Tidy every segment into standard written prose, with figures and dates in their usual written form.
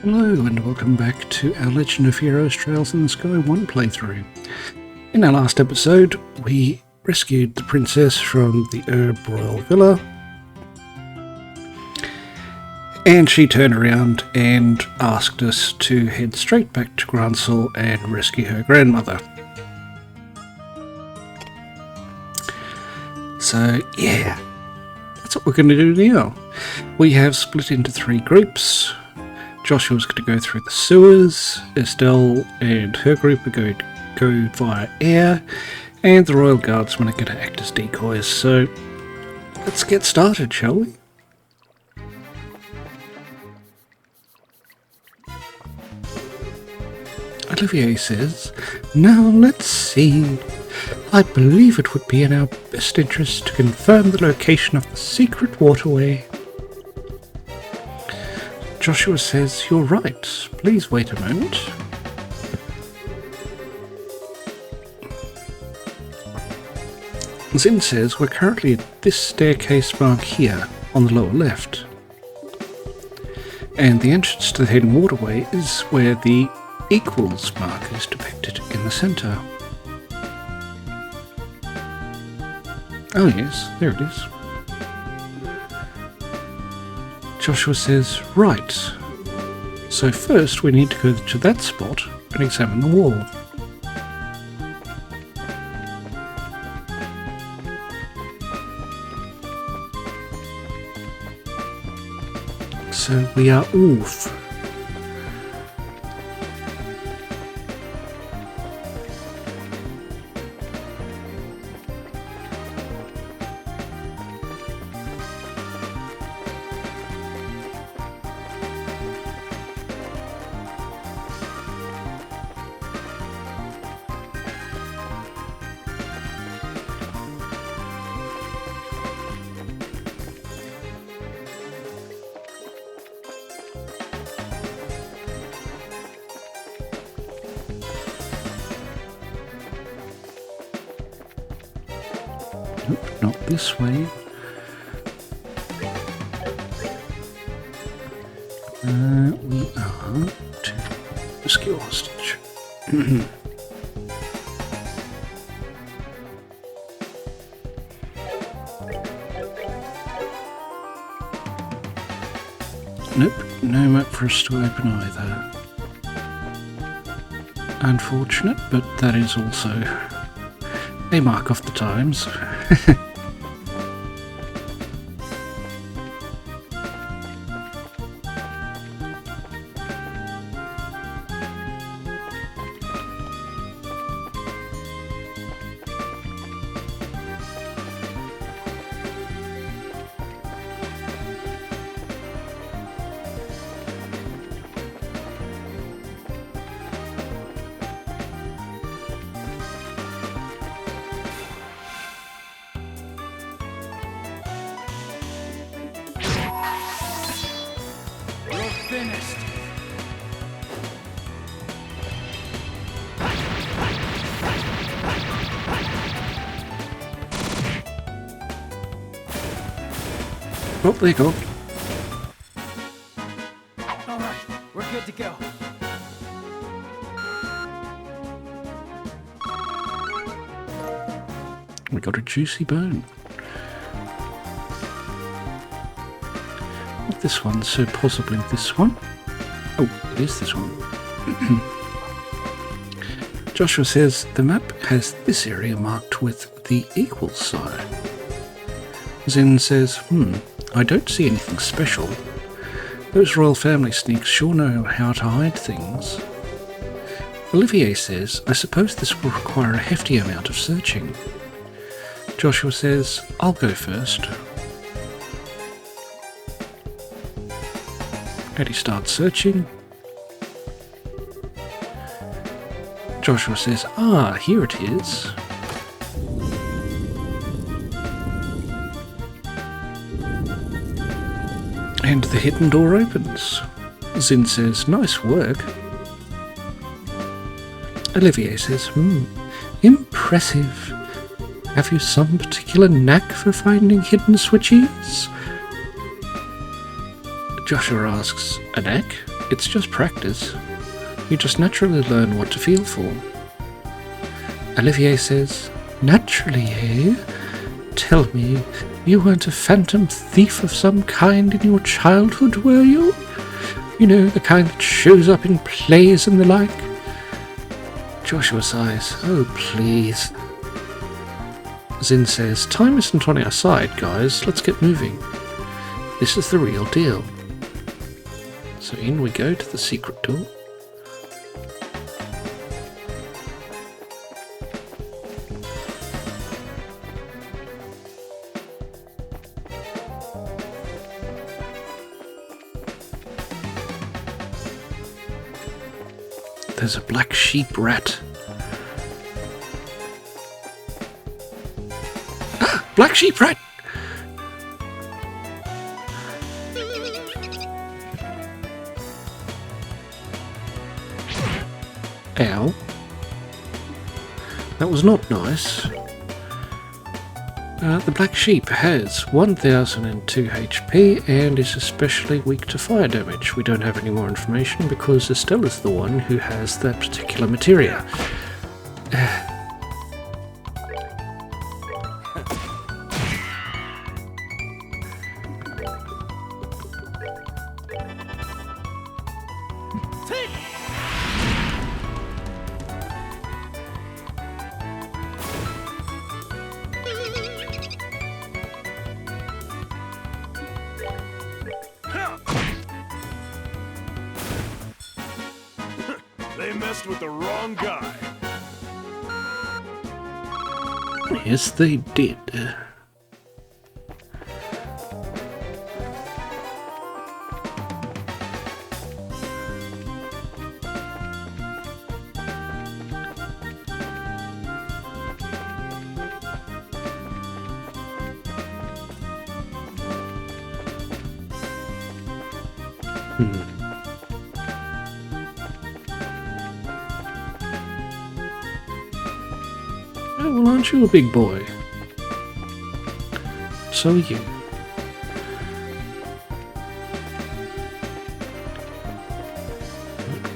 Hello and welcome back to our Legend of Heroes Trails in the Sky 1 playthrough. In our last episode, we rescued the princess from the Herb Royal Villa, and she turned around and asked us to head straight back to Gransel and rescue her grandmother. So yeah, that's what we're going to do now. We have split into 3 groups. Joshua's going to go through the sewers, Estelle and her group are going to go via air, and the Royal Guardsmen are going to act as decoys. So let's get started, shall we? Olivier says, "Now let's see. I believe it would be in our best interest to confirm the location of the secret waterway." Joshua says, "You're right. Please wait a moment." Zin says, "We're currently at this staircase mark here, on the lower left. And the entrance to the hidden waterway is where the equals mark is depicted in the centre." Oh yes, there it is. Joshua says, "Right. So first we need to go to that spot and examine the wall." So we are off. Nope, not this way. We are to rescue hostage. Nope, no map for us to open either. Unfortunate, but that is also a mark of the times. Finished. Oh, there you go. All right, we're good to go. We got a juicy bone. Not this one, so possibly this one. Oh, it is this one. Joshua says the map has this area marked with the equals sign. Zin says, I don't see anything special. Those royal family sneaks sure know how to hide things. Olivier says, I suppose this will require a hefty amount of searching. Joshua says, I'll go first. And he starts searching. Joshua says, here it is. And the hidden door opens. Zin says, nice work. Olivier says, impressive. Have you some particular knack for finding hidden switches? Joshua asks, a knack? It's just practice. You just naturally learn what to feel for. Olivier says, "Naturally, eh? Tell me, you weren't a phantom thief of some kind in your childhood, were you? You know, the kind that shows up in plays and the like?" Joshua sighs, "Oh, please." Zin says, "Time isn't on our side, guys. Let's get moving. This is the real deal." So in we go to the secret door. There's a black sheep rat. Ah! Black sheep rat! Ow. That was not nice. The black sheep has 1002 HP and is especially weak to fire damage. We don't have any more information because Estelle is the one who has that particular materia. They messed with the wrong guy. Yes, they did. Oh, well, aren't you a big boy? So are you.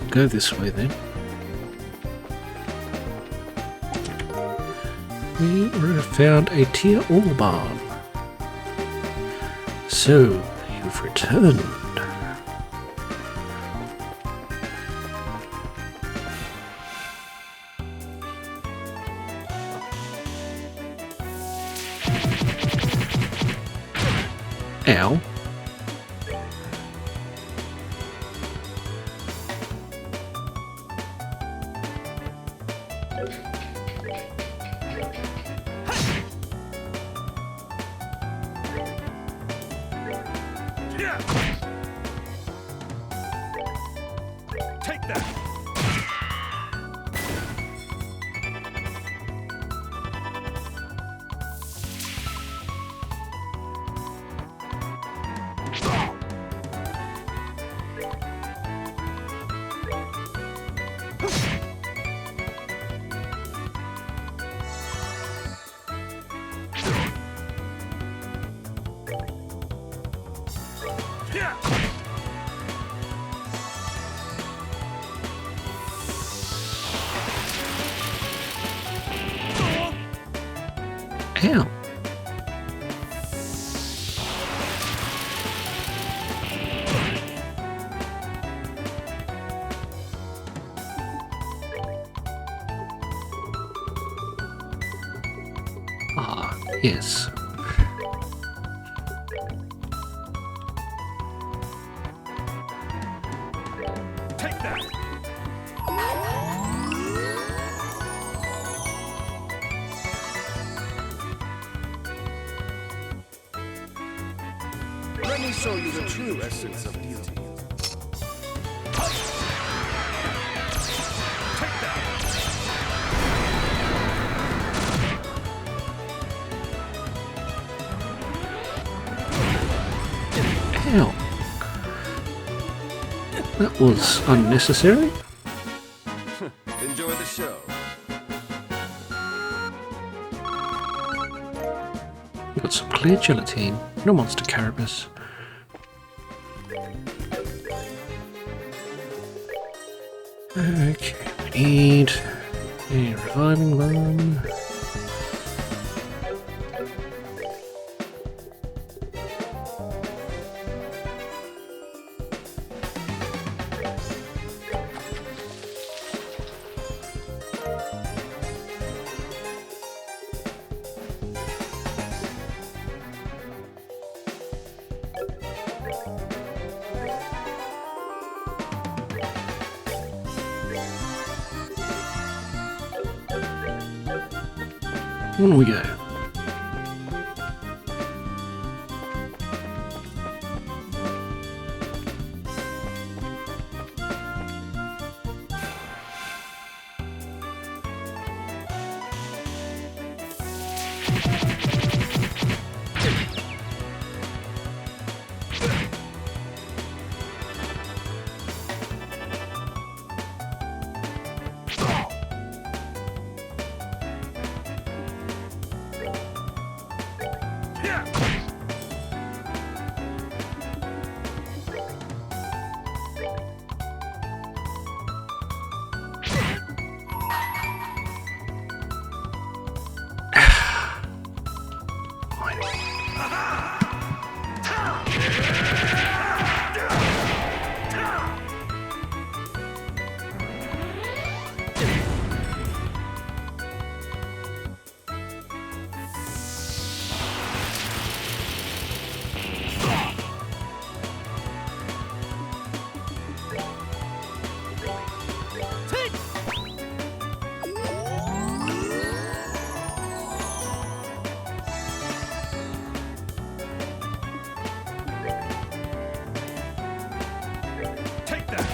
We'll go this way then. We found a tier ore barn. So, you've returned. Ow. Yeah. Take that. Yeah. Ow. Ah, yes. Take that. Let me show you the true essence of beauty. Take that. Ow. That was unnecessary. Enjoy the show. We've got some clear gelatine, no monster carapace. Okay, we need a reviving one. On we go. Take that!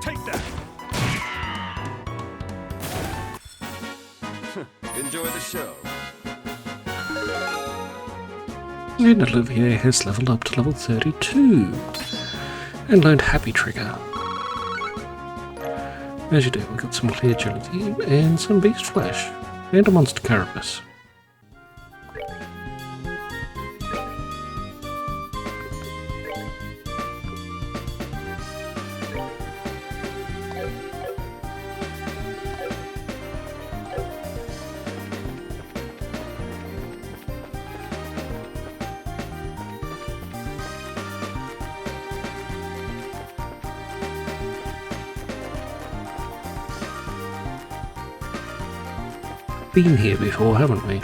Take that! Enjoy the show. And Olivier has leveled up to level 32 and learned Happy Trigger. As you do, we've got some clear agility and some beast flesh and a monster carapace. Been here before, haven't we?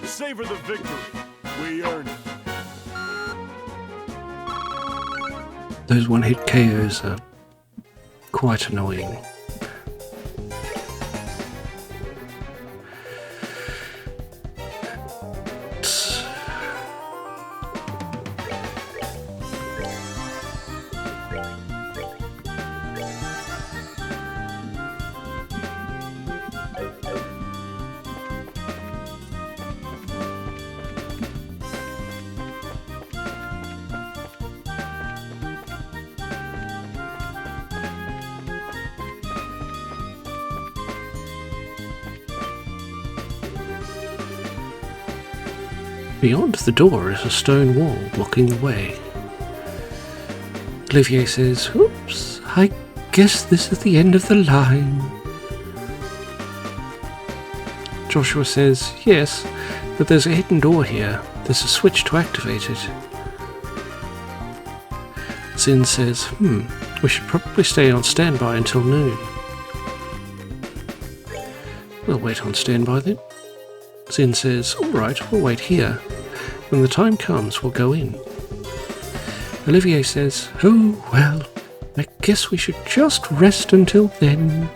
Savor the victory. We earned it. Those one-hit KOs are quite annoying. Beyond the door is a stone wall blocking the way. Olivier says, "Oops, I guess this is the end of the line." Joshua says, "Yes, but there's a hidden door here. There's a switch to activate it." Zin says, we should probably stay on standby until noon." "We'll wait on standby then." Zin says, "Alright, we'll wait here. When the time comes, we'll go in." Olivier says, "Oh, well, I guess we should just rest until then."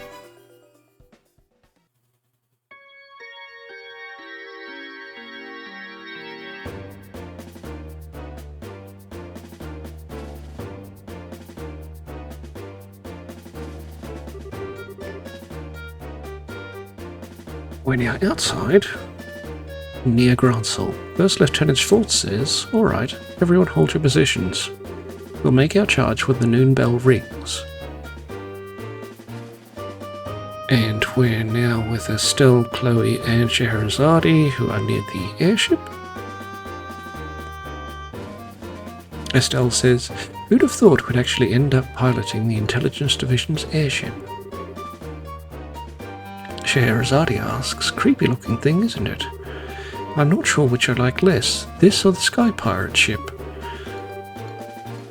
We're now outside, near Gransel. First Lieutenant Schwartz says, "Alright, everyone hold your positions. We'll make our charge when the noon bell rings." And we're now with Estelle, Chloe and Scheherazade, who are near the airship. Estelle says, "Who'd have thought we'd actually end up piloting the Intelligence Division's airship?" Scheherazade asks, "Creepy looking thing, isn't it? I'm not sure which I like less, this or the Sky Pirate ship."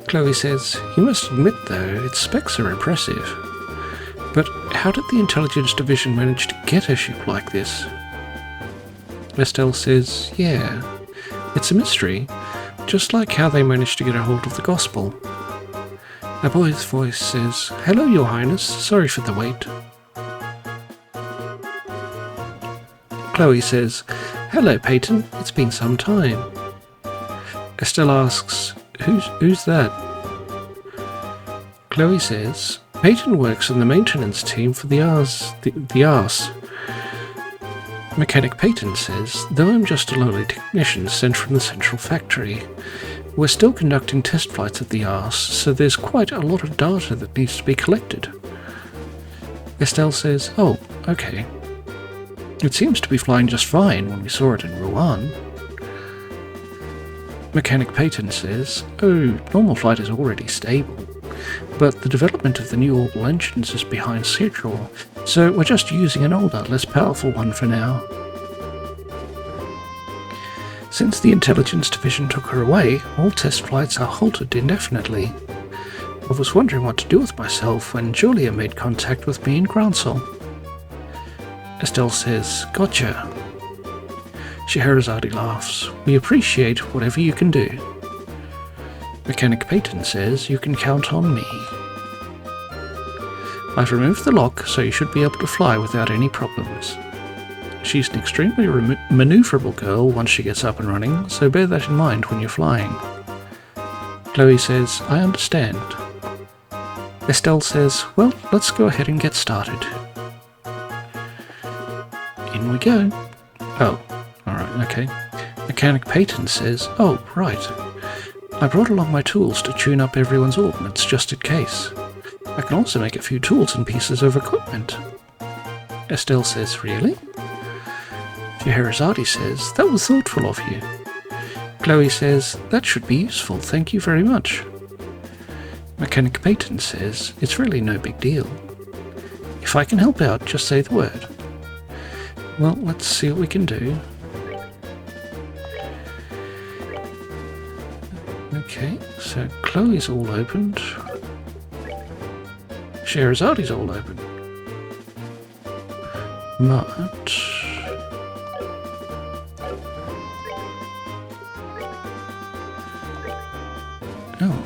Chloe says, "You must admit though, its specs are impressive. But how did the Intelligence Division manage to get a ship like this?" Estelle says, "Yeah, it's a mystery, just like how they managed to get a hold of the Gospel." A boy's voice says, "Hello, Your Highness, sorry for the wait." Chloe says, "Hello, Peyton, it's been some time." Estelle asks, Who's that?" Chloe says, "Peyton works on the maintenance team for the arse." Mechanic Peyton says, "Though I'm just a lowly technician sent from the central factory, we're still conducting test flights at the arse, so there's quite a lot of data that needs to be collected." Estelle says, "Oh, okay. It seems to be flying just fine when we saw it in Rouen." Mechanic Peyton says, "Oh, normal flight is already stable, but the development of the new orbital engines is behind schedule, so we're just using an older, less powerful one for now." Since the Intelligence Division took her away, all test flights are halted indefinitely. I was wondering what to do with myself when Julia made contact with me in Gransel. Estelle says, "Gotcha." Scheherazade laughs. "We appreciate whatever you can do." Mechanic Peyton says, "You can count on me. I've removed the lock, so you should be able to fly without any problems." She's an extremely maneuverable girl once she gets up and running, so bear that in mind when you're flying. Chloe says, "I understand." Estelle says, "Well, let's go ahead and get started." In we go. Oh, alright, okay. Mechanic Peyton says, "Oh, right. I brought along my tools to tune up everyone's ordnance just in case. I can also make a few tools and pieces of equipment." Estelle says, "Really?" Scheherazade says, "That was thoughtful of you." Chloe says, that should be useful, thank you very much. Mechanic Peyton says, it's really no big deal. If I can help out, just say the word. Well, let's see what we can do. Okay, so Chloe's all opened. Shahrazadi's all open. But... oh.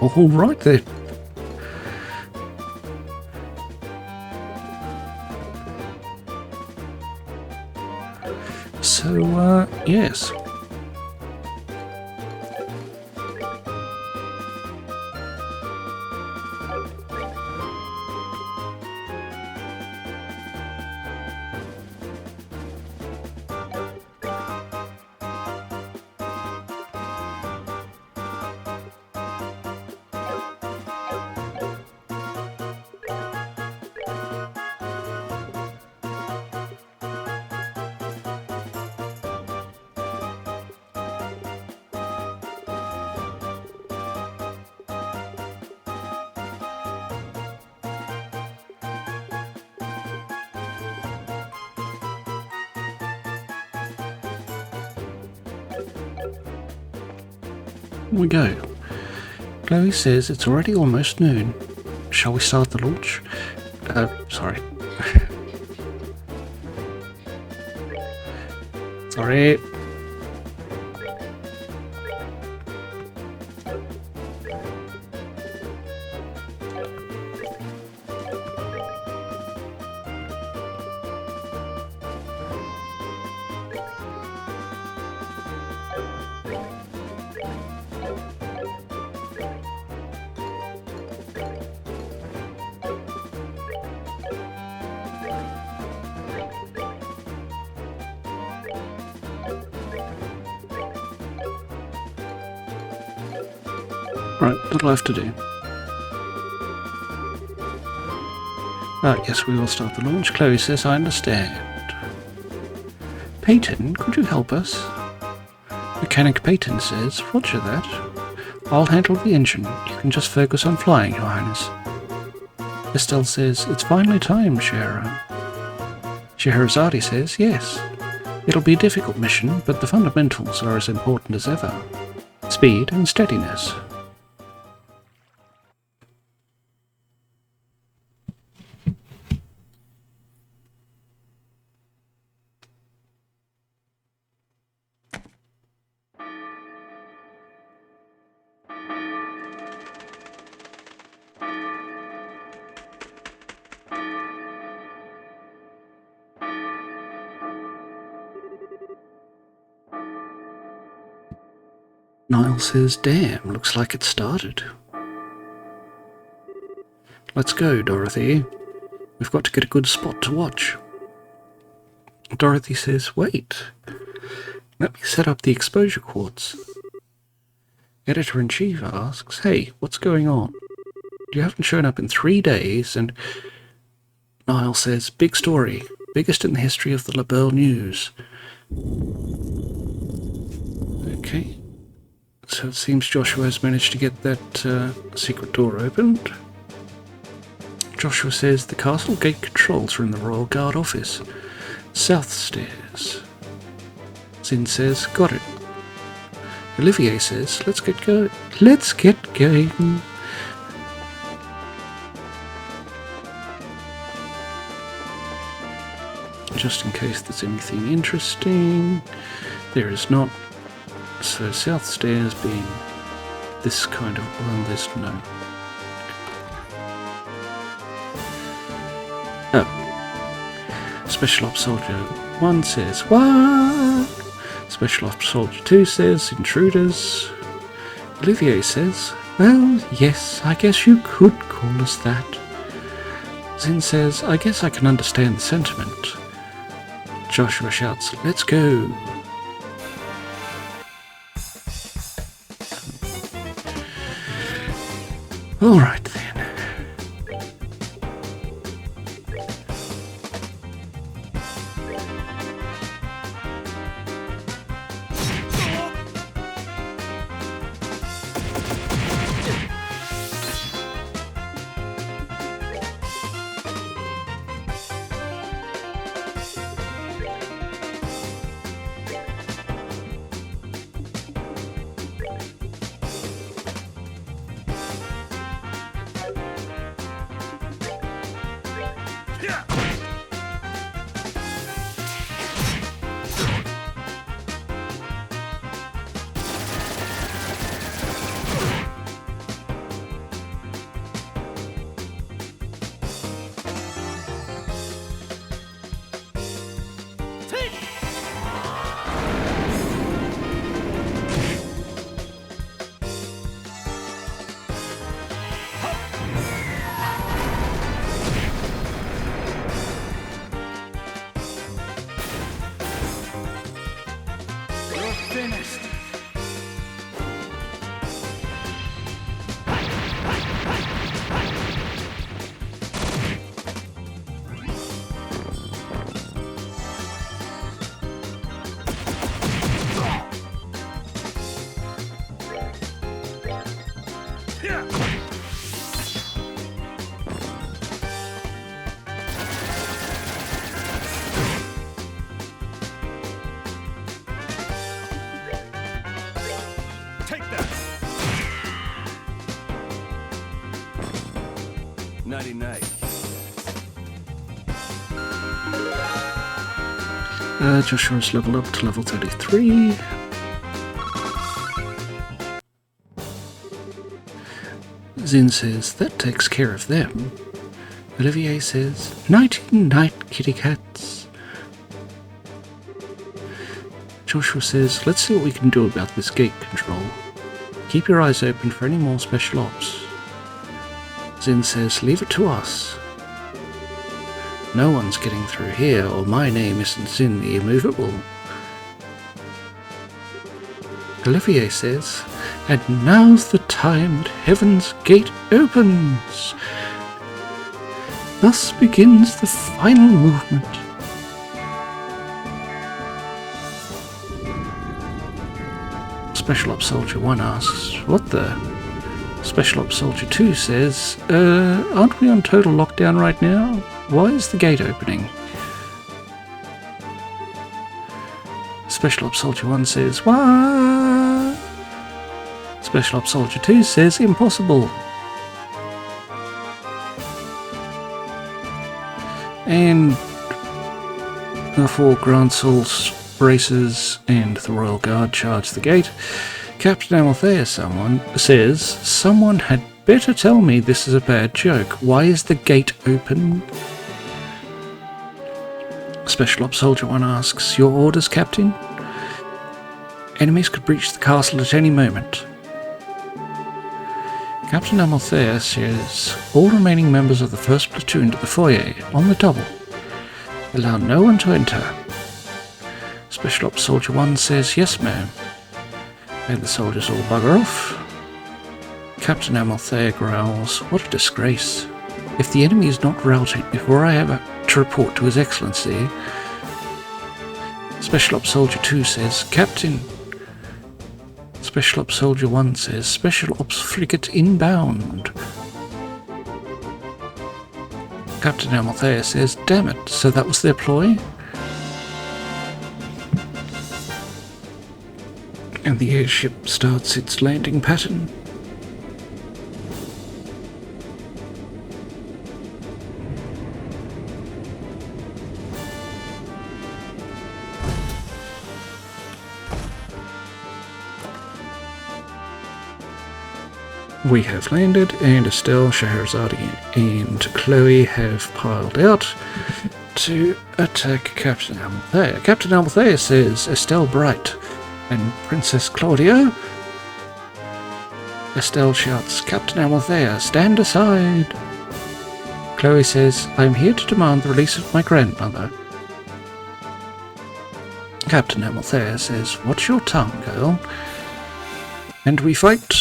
All right then. So, yes. We go. Chloe says it's already almost noon. Shall we start the launch? Sorry. Sorry. Right, that'll have to do. Yes, we will start the launch. Chloe says, I understand. Peyton, could you help us? Mechanic Peyton says, roger that. I'll handle the engine. You can just focus on flying, Your Highness. Estelle says, it's finally time, Shahrazadi says, yes. It'll be a difficult mission, but the fundamentals are as important as ever. Speed and steadiness. Niall says, damn, looks like it started. Let's go, Dorothy. We've got to get a good spot to watch. Dorothy says, wait. Let me set up the exposure quartz. Editor-in-Chief asks, hey, what's going on? You haven't shown up in 3 days, and... Niall says, big story. Biggest in the history of the LaBelle News. Okay. So it seems Joshua has managed to get that secret door opened. Joshua says the castle gate controls are in the Royal Guard office. South stairs. Zin says, got it. Olivier says, let's get going. Let's get going. Just in case there's anything interesting. There is not. So south stairs being this kind of, well, there's no. Oh. Special Ops Soldier 1 says, what? Special Ops Soldier 2 says, intruders. Olivier says, well, yes, I guess you could call us that. Zin says, I guess I can understand the sentiment. Joshua shouts, let's go. All right then. finished. Take that! 99. Joshua's leveled up to level 33. Zin says, that takes care of them. Olivier says, nighty-night, kitty cats. Joshua says, let's see what we can do about this gate control. Keep your eyes open for any more special ops. Zin says, leave it to us. No one's getting through here, or my name isn't Zin the Immovable. Olivier says, and now's the time that Heaven's Gate opens. Thus begins the final movement. Special Ops Soldier 1 asks, what the? Special Ops Soldier 2 says, aren't we on total lockdown right now? Why is the gate opening? Special Ops Soldier 1 says, what? Special Ops Soldier 2 says, impossible. And before Grand Soul's bracers and the Royal Guard charge the gate, Captain Amalthea says, someone had better tell me this is a bad joke. Why is the gate open? Special Ops Soldier 1 asks, your orders, Captain? Enemies could breach the castle at any moment. Captain Amalthea says, all remaining members of the first platoon to the foyer, on the double. Allow no one to enter. Special Ops Soldier 1 says, yes ma'am. And the soldiers all bugger off. Captain Amalthea growls, what a disgrace. If the enemy is not routed before I have to report to His Excellency. Special Ops Soldier 2 says, Captain. Special Ops Soldier 1 says, Special Ops Frigate inbound. Captain Amalthea says, damn it, so that was their ploy? And the airship starts its landing pattern. We have landed, and Estelle, Scheherazade, and Chloe have piled out to attack Captain Amalthea. Captain Amalthea says, Estelle Bright and Princess Claudia. Estelle shouts, Captain Amalthea, stand aside. Chloe says, I am here to demand the release of my grandmother. Captain Amalthea says, watch your tongue, girl. And we fight.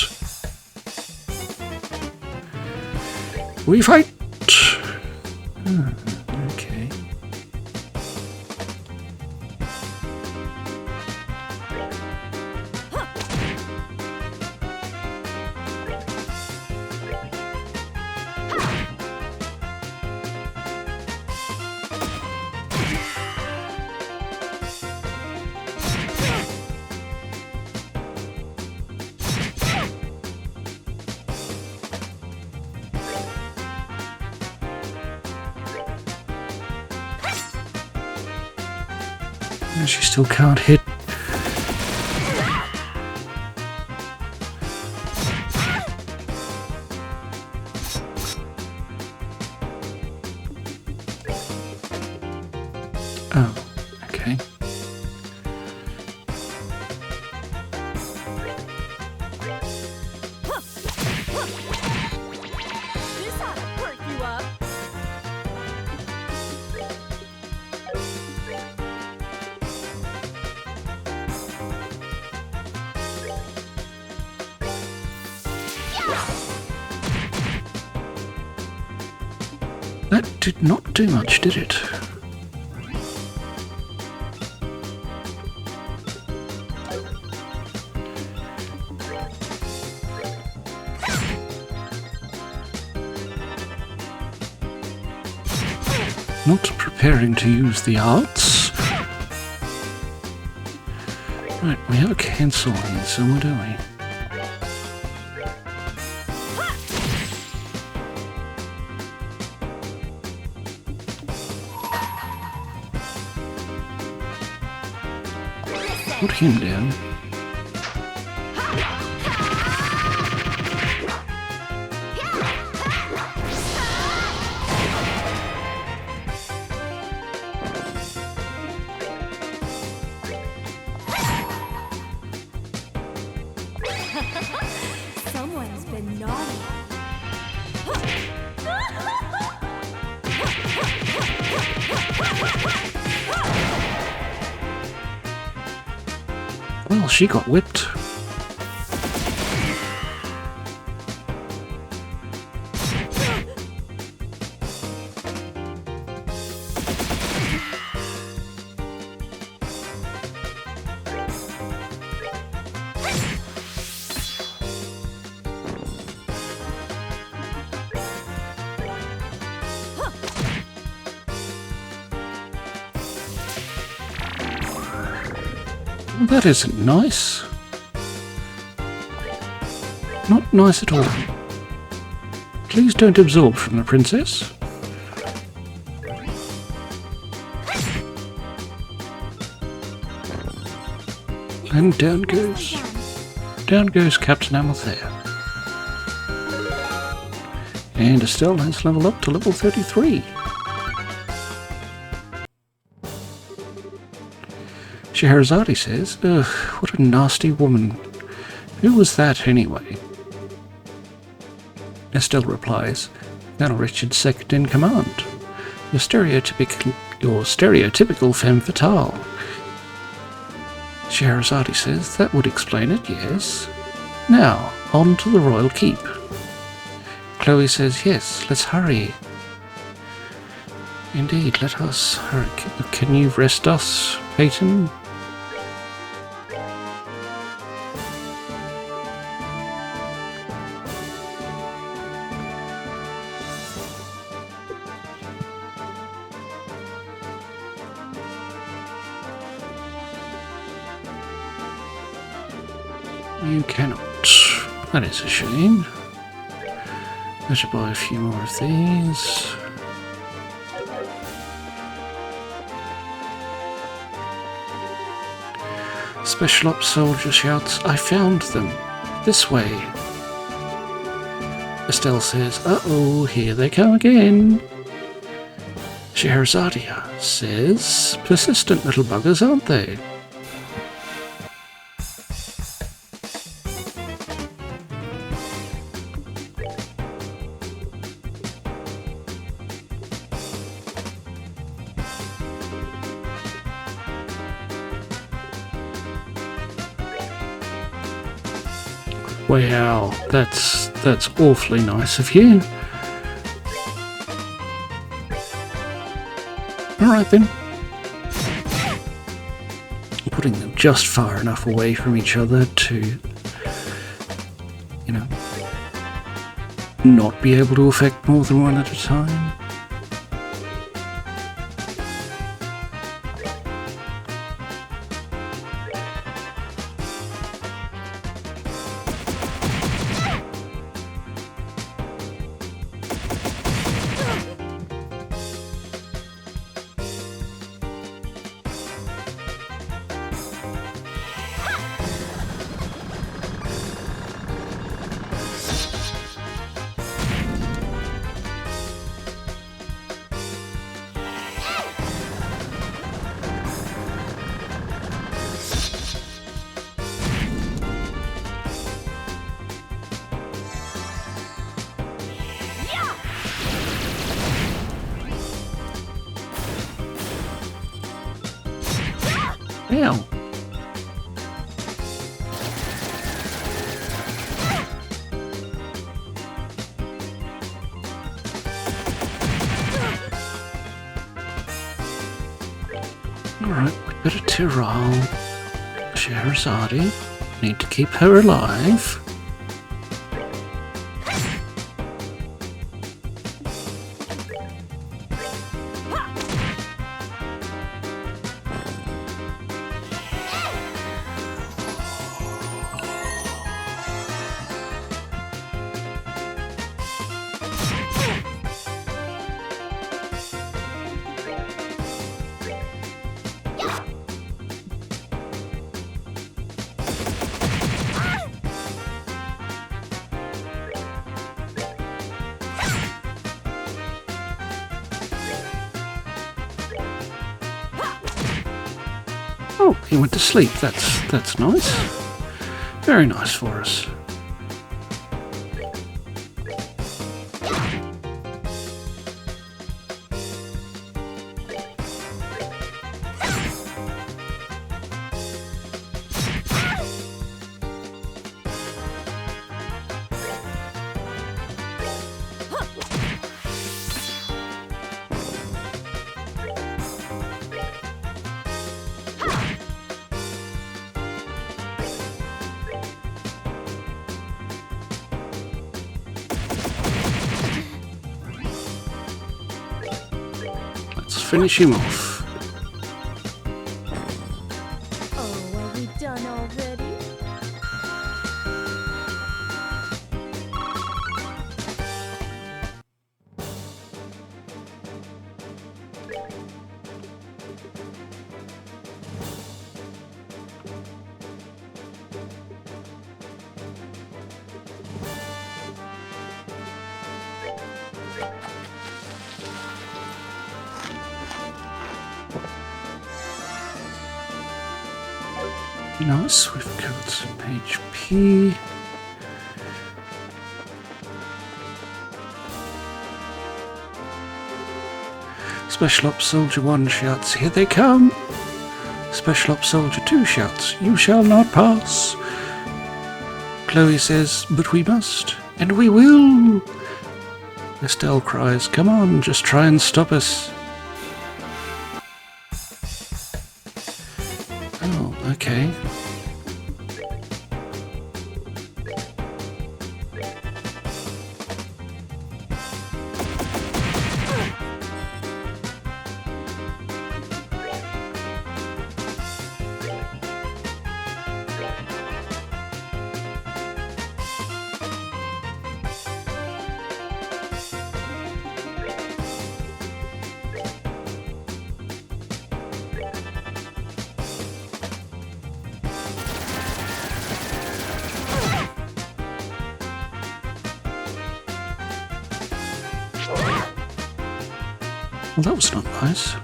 We fight! Okay. She still can't hit. Oh, okay. This ought to perk you up. did not do much, did it? Not preparing to use the arts. Right, we have a cancel here somewhere, don't we? Put him down. Someone's been naughty. Well, she got whipped. Well, that isn't nice. Not nice at all. Please don't absorb from the princess. And down goes Captain Amalthea. And Estelle has leveled up to level 33. Scheherazade says, ugh, what a nasty woman. Who was that anyway? Estelle replies, Colonel Richard's second in command. Your stereotypical femme fatale. Scheherazade says, that would explain it, yes. Now, on to the royal keep. Chloe says, yes, let's hurry. Indeed, let us hurry. Can you rest us, Peyton? You cannot. That is a shame. I should buy a few more of these. Special Ops soldier shouts, I found them. This way. Estelle says, uh-oh, here they come again. Scheherazade says, persistent little buggers, aren't they? Wow, that's awfully nice of you. Alright then. Putting them just far enough away from each other to, you know, not be able to affect more than one at a time. Ow. Alright, we've got a Tyrrell. Scheherazade. Need to keep her alive. Oh, he went to sleep. That's nice. Very nice for us. Finish him off. Oh, are we done already? Nice, we've covered some HP. Special Ops Soldier 1 shouts, "Here they come!" Special Ops Soldier 2 shouts, "You shall not pass!" Chloe says, "But we must, and we will!" Estelle cries, "Come on, just try and stop us." Oh, okay. Well, that was not nice.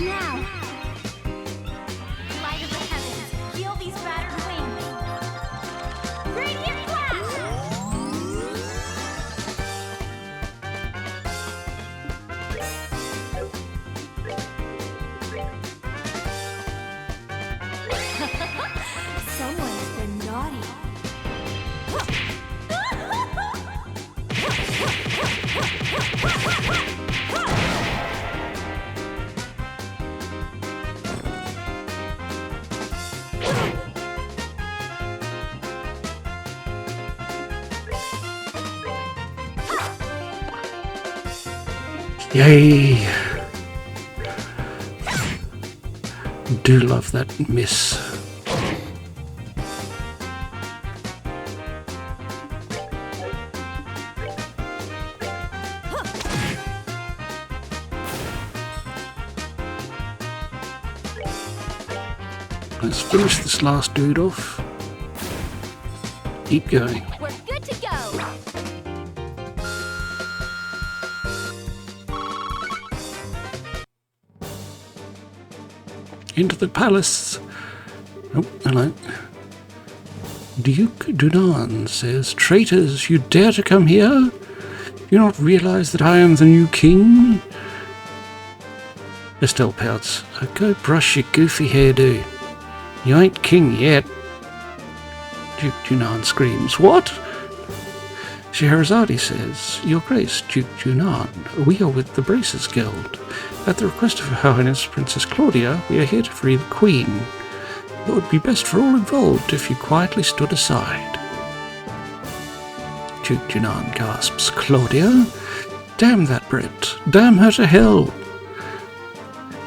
Now! Light of the heavens, feel these battered wings! Radiant flash! Someone's been naughty. Yay! Do love that miss. Let's finish this last dude off. Keep going. We're good to go. Into the palace. Oh, hello. Duke Dunan says, "Traitors, you dare to come here? Do you not realize that I am the new king?" Estelle pouts. Go brush your goofy hairdo. You ain't king yet. Duke Dunan screams, "What?" Scheherazade says, "Your Grace, Duke Dunan, we are with the Braces Guild. At the request of Her Highness Princess Claudia, we are here to free the Queen. It would be best for all involved if you quietly stood aside." Duke Dunan gasps, "Claudia? Damn that Brit. Damn her to hell."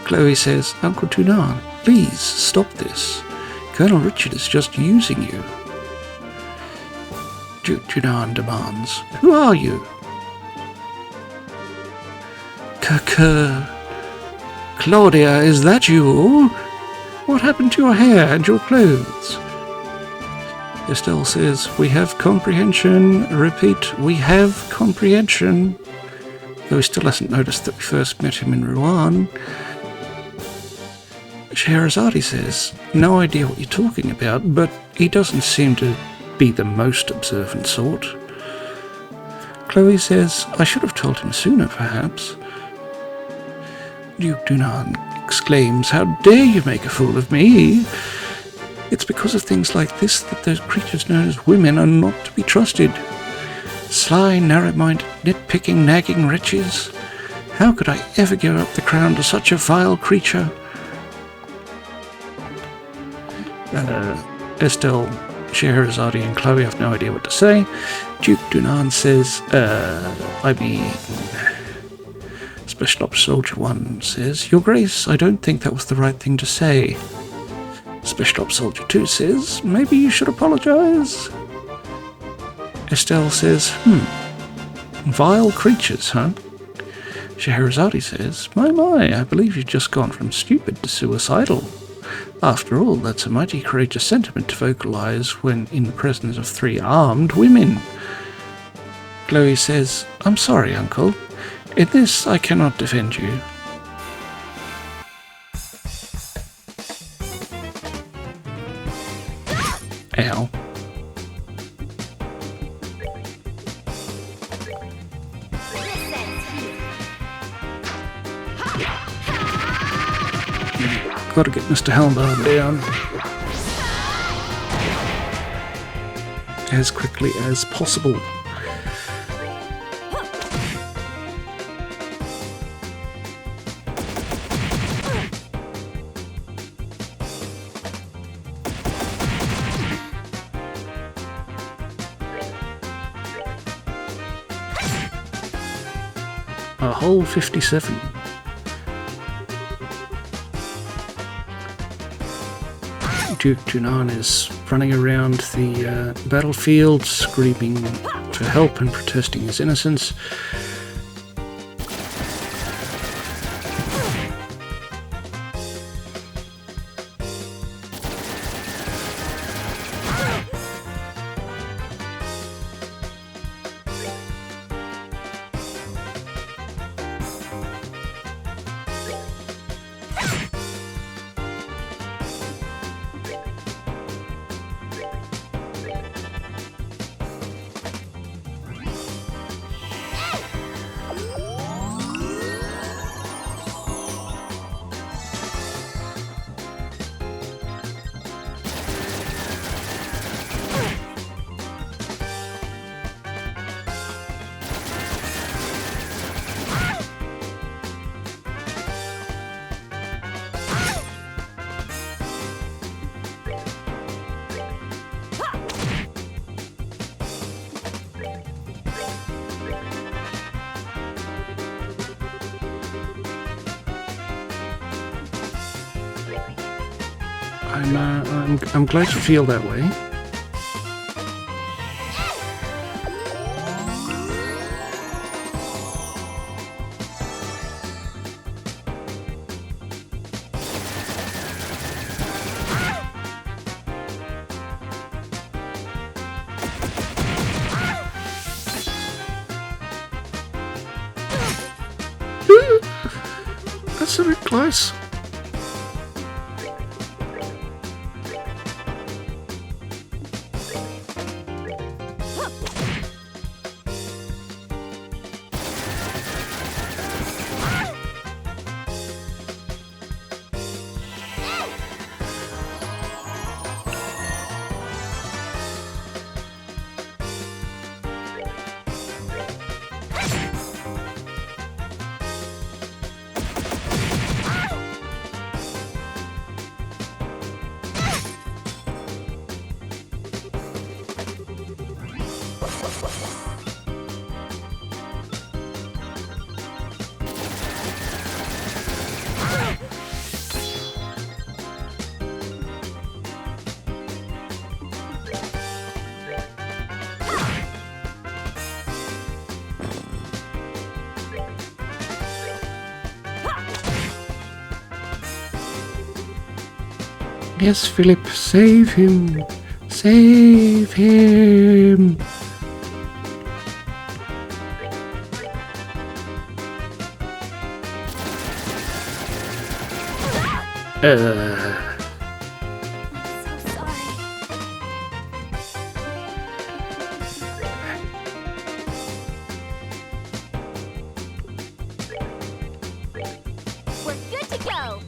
Chloe says, "Uncle Dunan, please stop this. Colonel Richard is just using you." Duke Dunan demands, "Who are you?" Claudia, is that you? What happened to your hair and your clothes?" Estelle says, "We have comprehension. Repeat, we have comprehension." Though he still hasn't noticed that we first met him in Rouen. Scheherazade says, "No idea what you're talking about, but he doesn't seem to be the most observant sort." Chloe says, "I should have told him sooner, perhaps." Duke Dunan exclaims, "How dare you make a fool of me? It's because of things like this that those creatures known as women are not to be trusted. Sly, narrow-minded, nitpicking, nagging wretches. How could I ever give up the crown to such a vile creature?" Estelle, Scheherazade and Chloe have no idea what to say. Duke Dunan says, Special Ops Soldier 1 says, "Your Grace, I don't think that was the right thing to say." Special Ops Soldier 2 says, "Maybe you should apologize." Estelle says, "Vile creatures, huh?" Scheherazade says, My, I believe you've just gone from stupid to suicidal. After all, that's a mighty courageous sentiment to vocalize when in the presence of 3 armed women." Chloe says, "I'm sorry, Uncle. In this, I cannot defend you." Ow. Gotta get Mr. Helmbaum down as quickly as possible. A whole 57. Duke Dunan is running around the battlefield, screaming for help and protesting his innocence. I'm glad you feel that way. That's a bit close. Yes, Philip, save him! Save him! I'm so sorry. We're good to go.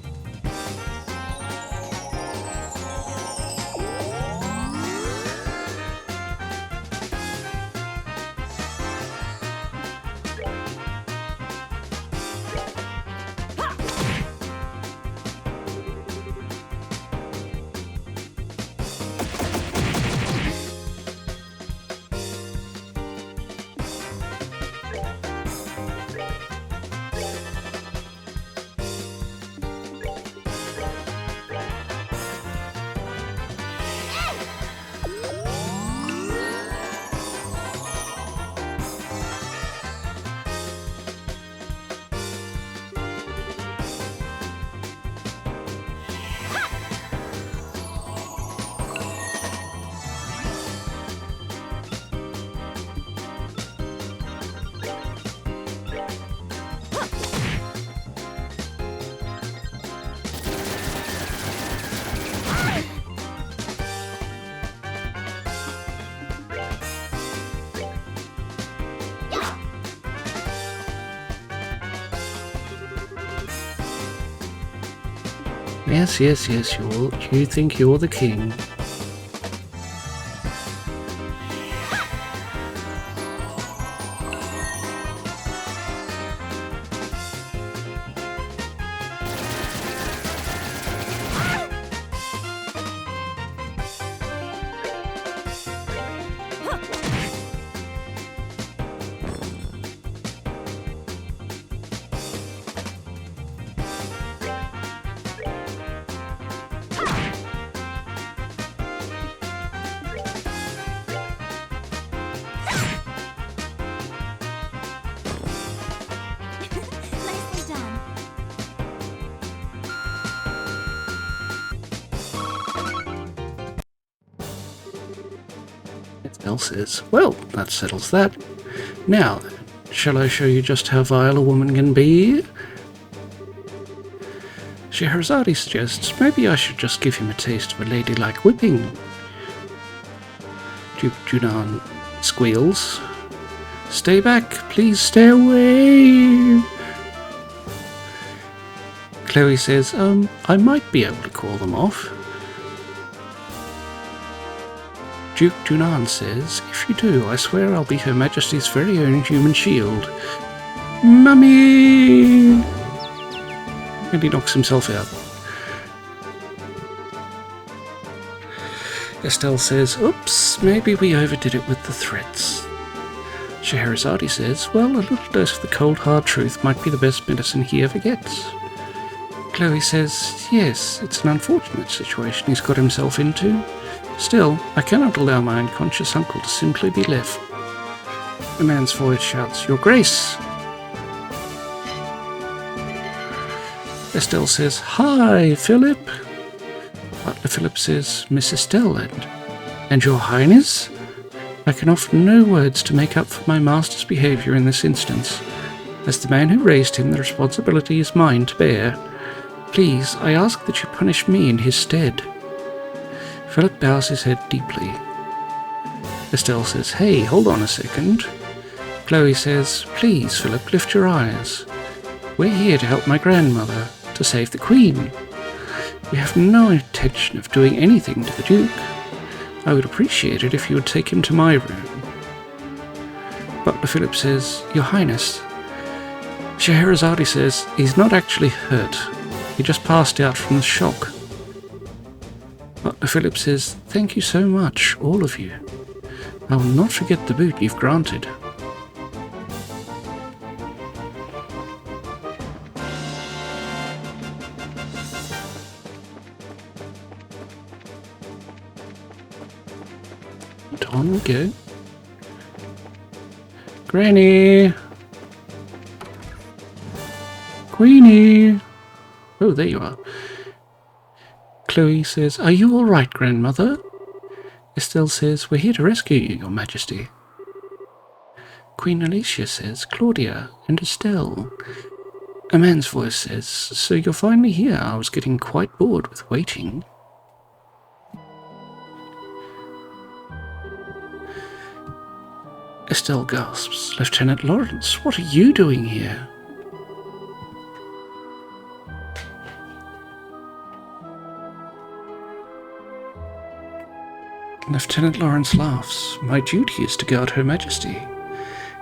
Yes, yes, yes, you think you're the king. Nicely done. Estelle says, well, that settles that. Now, shall I show you just how vile a woman can be? Scheherazade suggests maybe I should just give him a taste of a ladylike whipping. Duke Junan squeals. Stay back, please stay away. Chloe says, I might be able to call them off. Duke Junan says, if you do, I swear I'll be Her Majesty's very own human shield. Mummy! And he knocks himself out. Estelle says, oops, maybe we overdid it with the threats. Scheherazade says, well, a little dose of the cold hard truth might be the best medicine he ever gets. Chloe says, yes, it's an unfortunate situation he's got himself into. Still, I cannot allow my unconscious uncle to simply be left. The man's voice shouts, Your Grace! Estelle says, Hi, Philip! Butler Philip says, Miss Estelle, and Your Highness? I can offer no words to make up for my master's behaviour in this instance. As the man who raised him, the responsibility is mine to bear. Please, I ask that you punish me in his stead. Philip bows his head deeply. Estelle says, "Hey, hold on a second." Chloe says, "Please, Philip, lift your eyes. We're here to help my grandmother, to save the Queen. We have no intention of doing anything to the Duke. I would appreciate it if you would take him to my room." Butler Philip says, "Your Highness." Scheherazade says, "He's not actually hurt. He just passed out from the shock." Butler Philip says, "Thank you so much, all of you. I will not forget the boot you've granted." And on we go. Granny! Queenie! Oh, there you are. Chloe says, "Are you all right, grandmother?" Estelle says, "We're here to rescue you, your majesty." Queen Alicia says, "Claudia and Estelle." A man's voice says, "So you're finally here. I was getting quite bored with waiting." Estelle gasps, "Lieutenant Lawrence, what are you doing here?" Lieutenant Lawrence laughs. "My duty is to guard Her Majesty.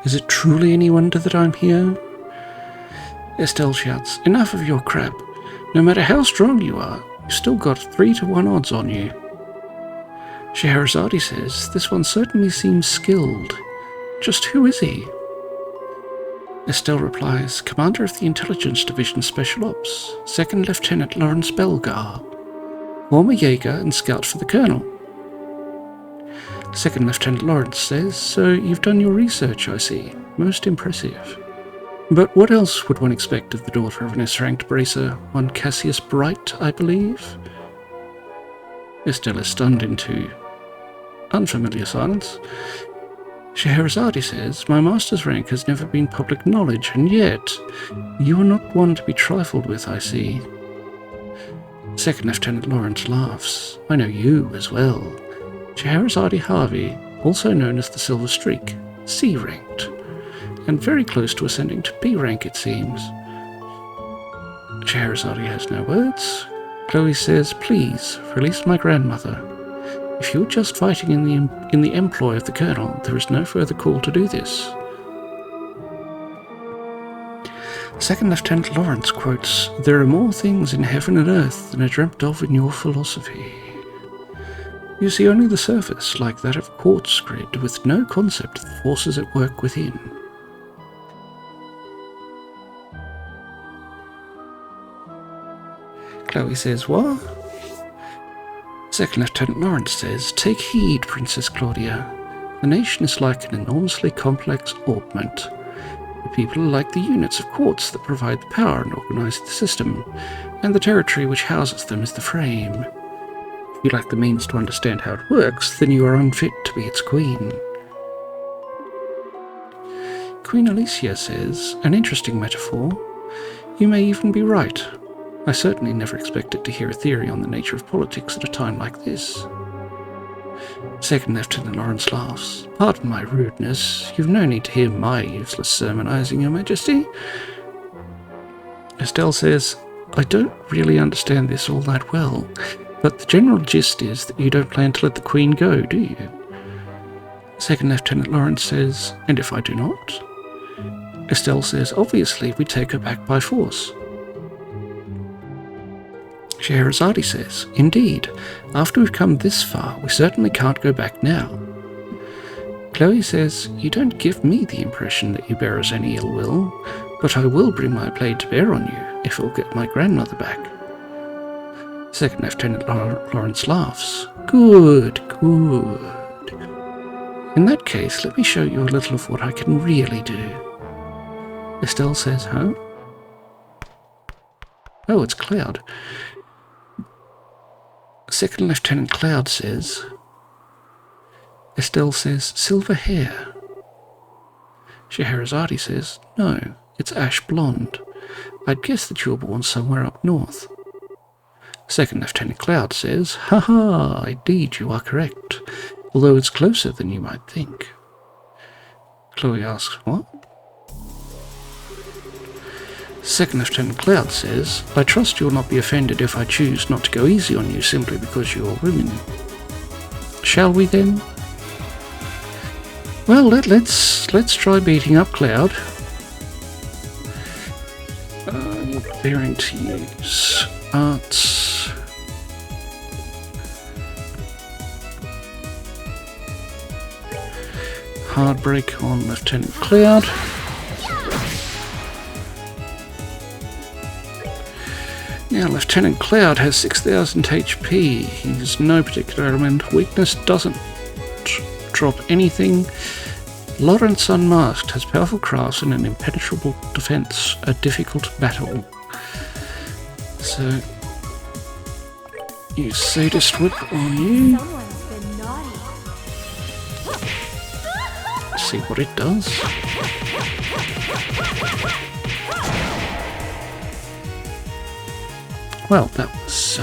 Is it truly any wonder that I'm here?" Estelle shouts, "Enough of your crap. No matter how strong you are, you've still got 3-to-1 odds on you." Scheherazade says, "This one certainly seems skilled. Just who is he?" Estelle replies, "Commander of the Intelligence Division Special Ops, 2nd Lieutenant Lawrence Belgar, former Jaeger and scout for the Colonel." 2nd Lieutenant Lawrence says, "So you've done your research, I see. Most impressive. But what else would one expect of the daughter of an S-ranked bracer, one Cassius Bright, I believe?" Estelle is stunned into unfamiliar silence. Scheherazade says, "My master's rank has never been public knowledge, and yet you are not one to be trifled with, I see." 2nd Lieutenant Lawrence laughs. "I know you as well. Scheherazade Harvey, also known as the Silver Streak, C-ranked, and very close to ascending to B-rank, it seems." Scheherazade has no words. Chloe says, "Please, release my grandmother. If you're just fighting in the employ of the Colonel, there is no further call to do this." 2nd Lieutenant Lawrence quotes, "There are more things in heaven and earth than are dreamt of in your philosophy. You see only the surface, like that of a quartz grid, with no concept of the forces at work within." Chloe says, "What?" 2nd Lieutenant Lawrence says, "Take heed, Princess Claudia. The nation is like an enormously complex augment. The people are like the units of quartz that provide the power and organize the system, and the territory which houses them is the frame. If you lack the means to understand how it works, then you are unfit to be its queen." Queen Alicia says, "An interesting metaphor. You may even be right. I certainly never expected to hear a theory on the nature of politics at a time like this." 2nd Lieutenant Lawrence laughs. "Pardon my rudeness. You've no need to hear my useless sermonizing, Your Majesty." Estelle says, "I don't really understand this all that well, but the general gist is that you don't plan to let the Queen go, do you?" 2nd Lieutenant Lawrence says, "And if I do not?" Estelle says, "Obviously, we take her back by force." Scheherazade says, "Indeed, after we've come this far, we certainly can't go back now." Chloe says, "You don't give me the impression that you bear us any ill will, but I will bring my blade to bear on you if it will get my grandmother back." 2nd Lieutenant Lawrence laughs. "Good, good. In that case, let me show you a little of what I can really do." Estelle says, "Huh?" Oh, it's Cloud. 2nd Lieutenant Cloud says, Estelle says, "Silver hair." Scheherazade says, "No, It's ash blonde. I'd guess that you were born somewhere up north. Second Lieutenant Cloud says, "Ha, indeed you are correct, although it's closer than you might think." Chloe asks, "What?" Second Lieutenant Cloud says, "I trust you'll not be offended if I choose not to go easy on you simply because you're women. Shall we then?" Well, let's try beating up Cloud. Preparing to use arts. Hardbreak on Lieutenant Cloud. Now, Lieutenant Cloud has 6,000 HP. He has no particular element. Weakness doesn't drop anything. Lawrence Unmasked has powerful crafts and an impenetrable defense. A difficult battle. So, use Sadist Whip on you. Someone's been naughty. See what it does. Well, that was,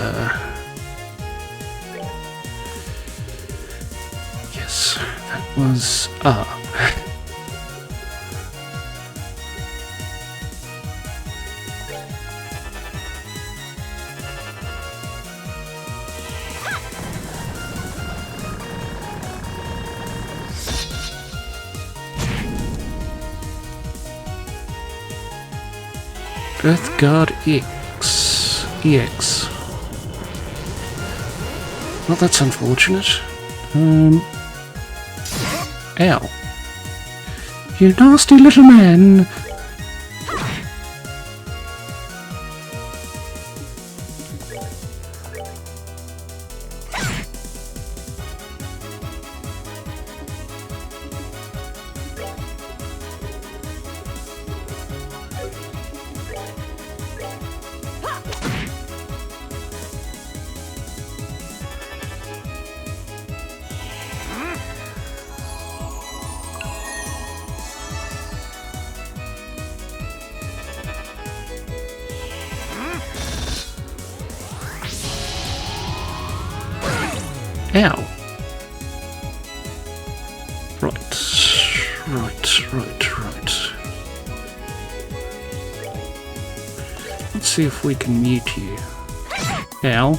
yes, that was, Earthguard EX. Well, that's unfortunate. Ow. You nasty little man! Ow. Right. Let's see if we can mute you. Ow.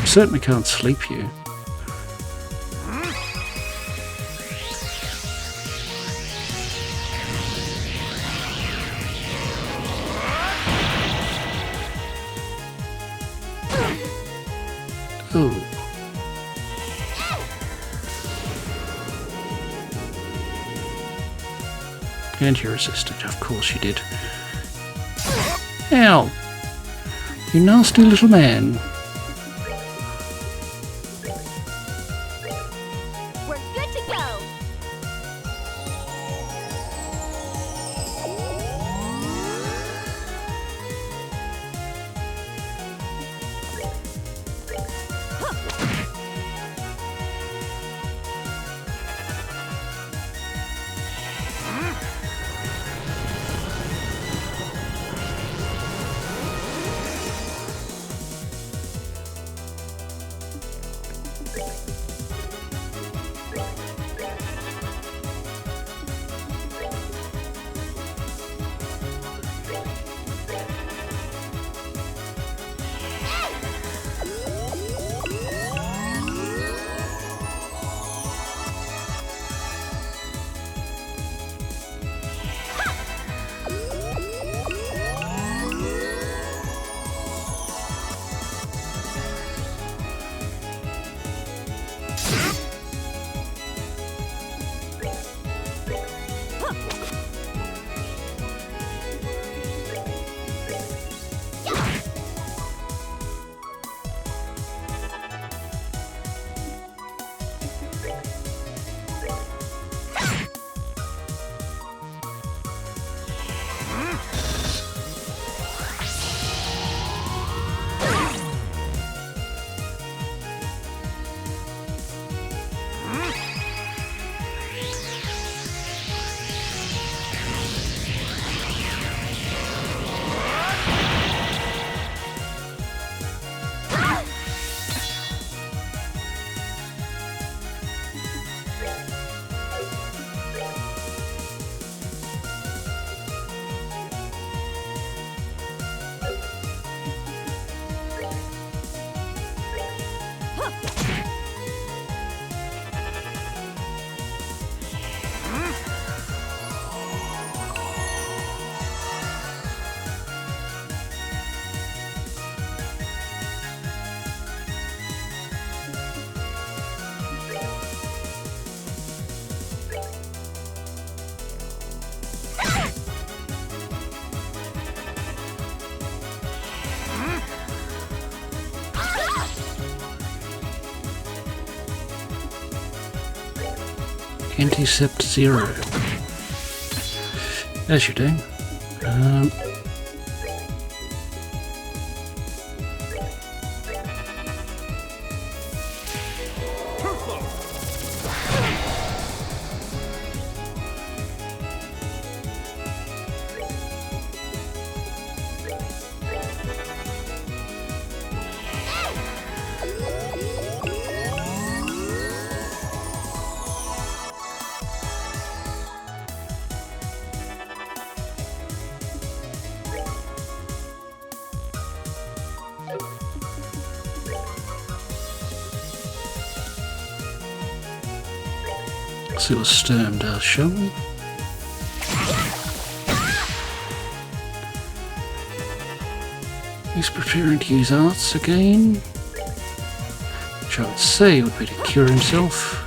Certainly can't sleep you. Oh. And you resisted, of course you did. Ow! You nasty little man. We're good to go. Anticept 0. As you do. See what Sturm does, shall we? He's preparing to use arts again, which I would say would be to cure himself.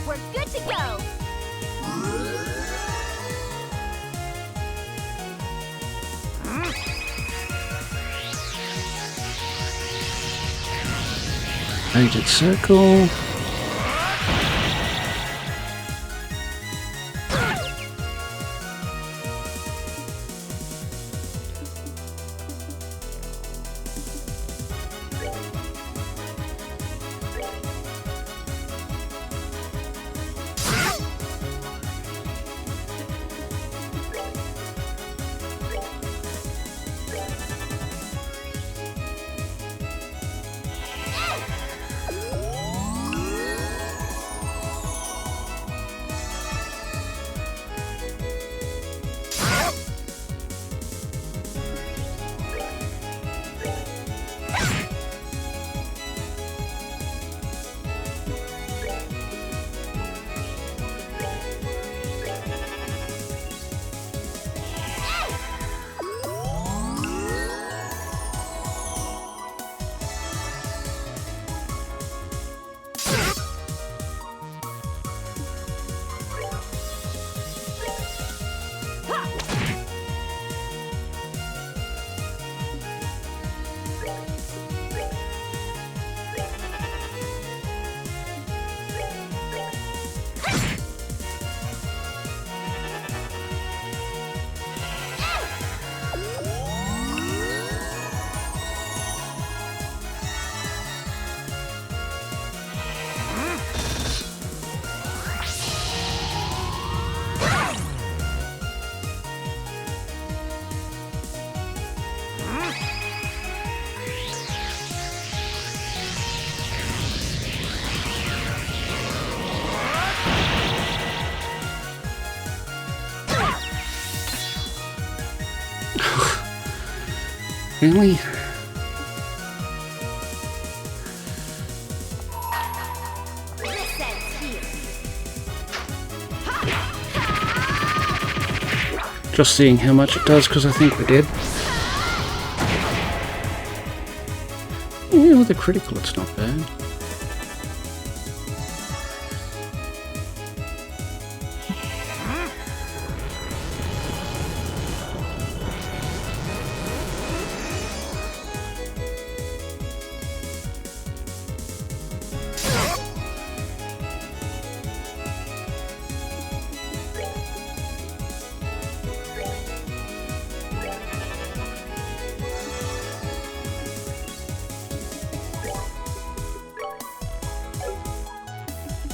We're good to go. Aided circle. Really? This ends here. Just seeing how much it does, because I think we did. Yeah, with the critical, it's not bad.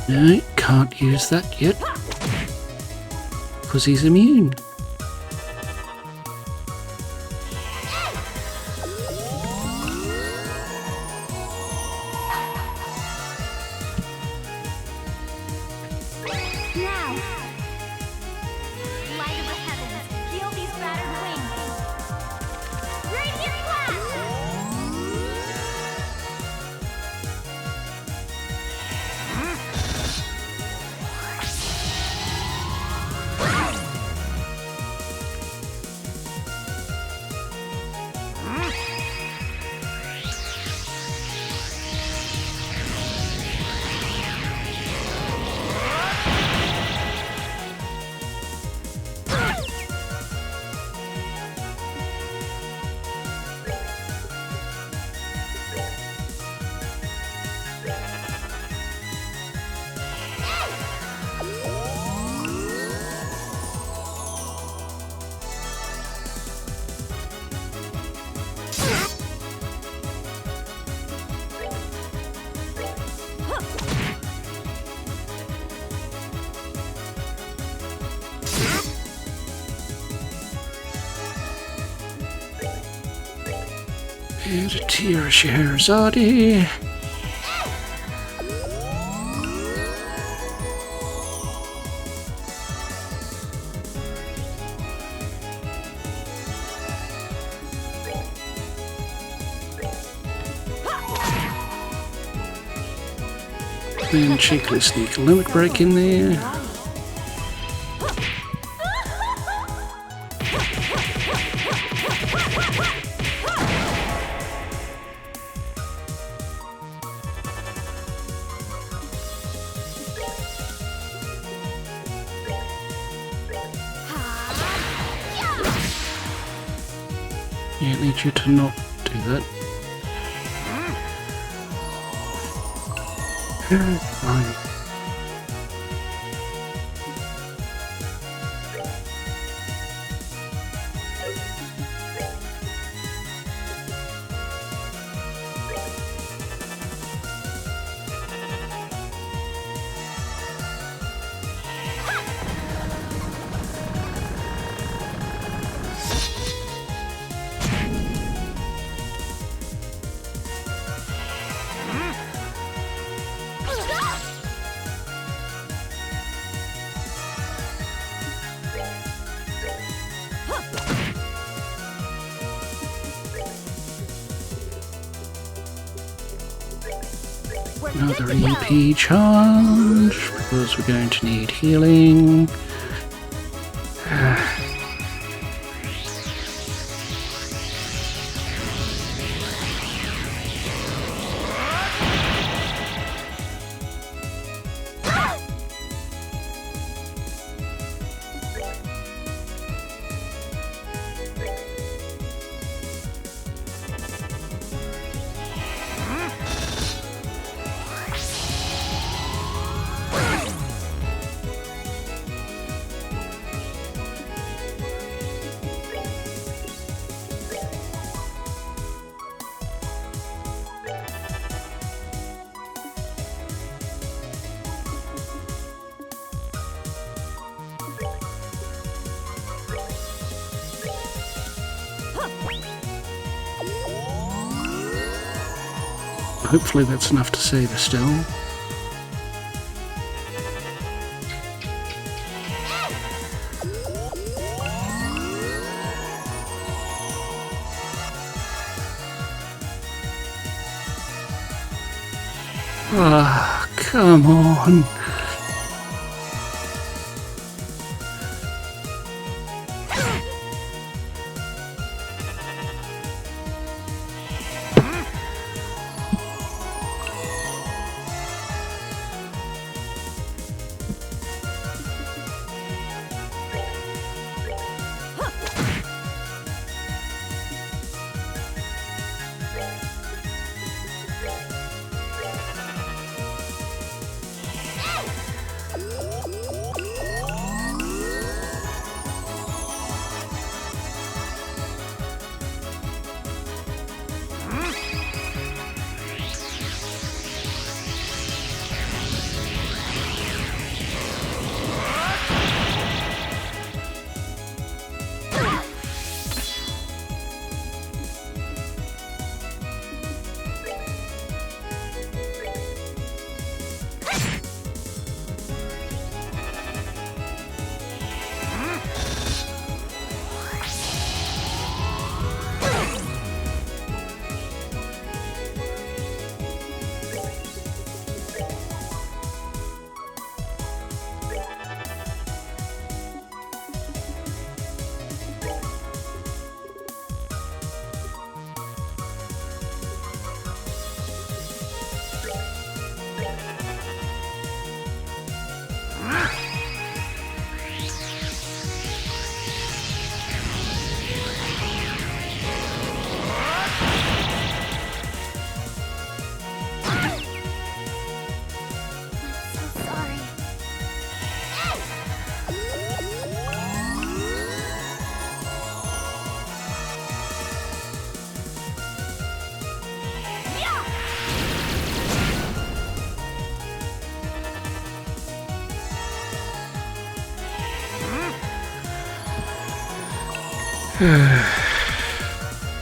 No, can't use that yet. Because he's immune. Now. Light of the heavens, heal these battered wings. Radiant flash! And a tear Scheherazade. Then cheekily sneak a limit break in there. Yeah, I need you to not do that. Fine. Another EP charge, because we're going to need healing. Hopefully that's enough to save Estelle. Ah, come on.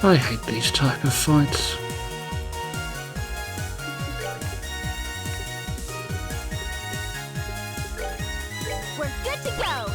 I hate these type of fights. We're good to go.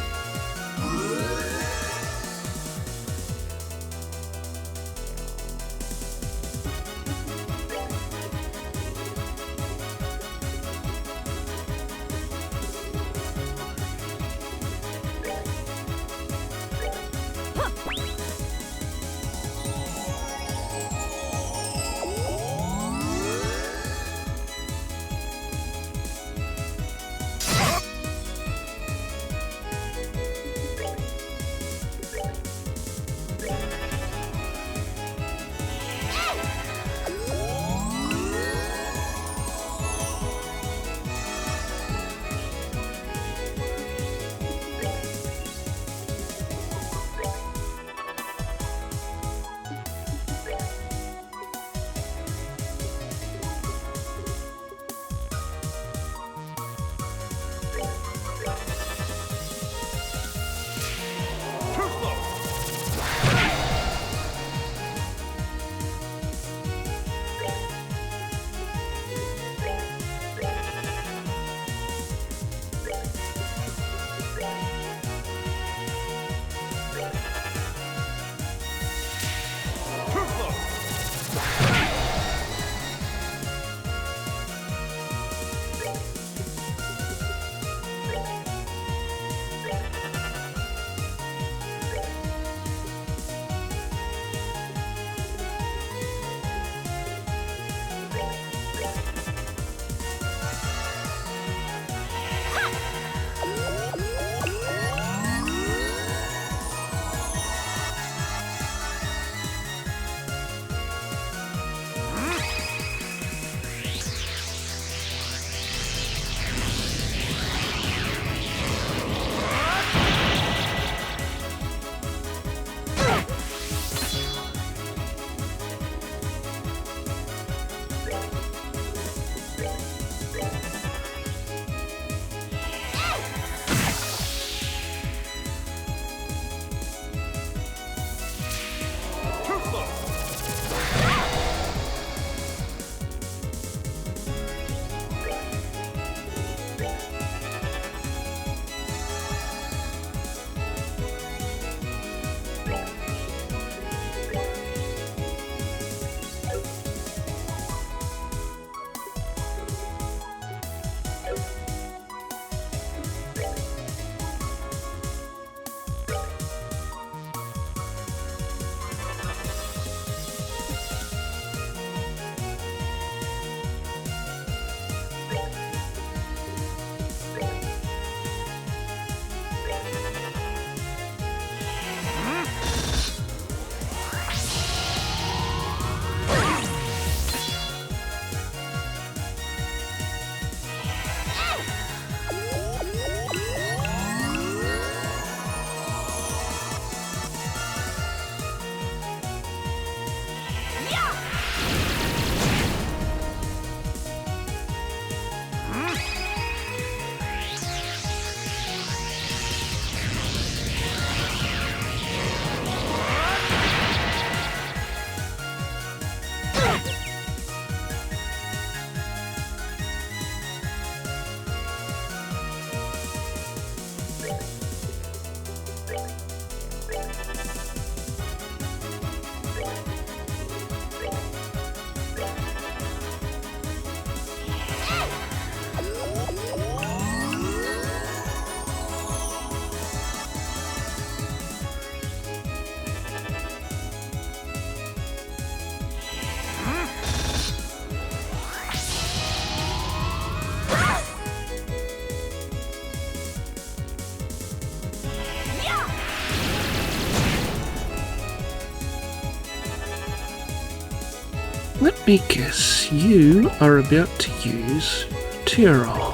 Let me guess, you are about to use Tyrol.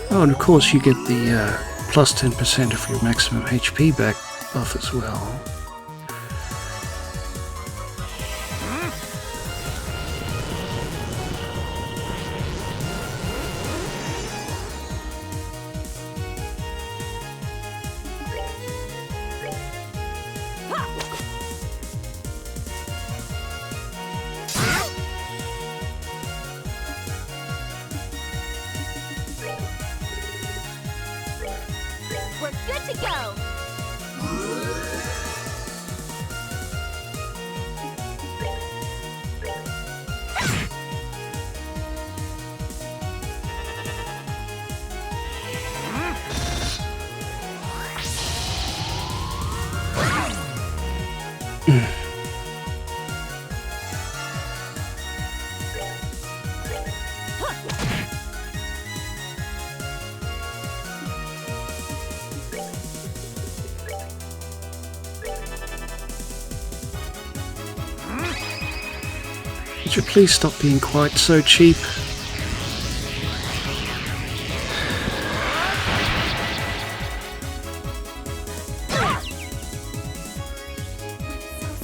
Oh, and of course you get the plus 10% of your maximum HP back buff as well. Could you please stop being quite so cheap? So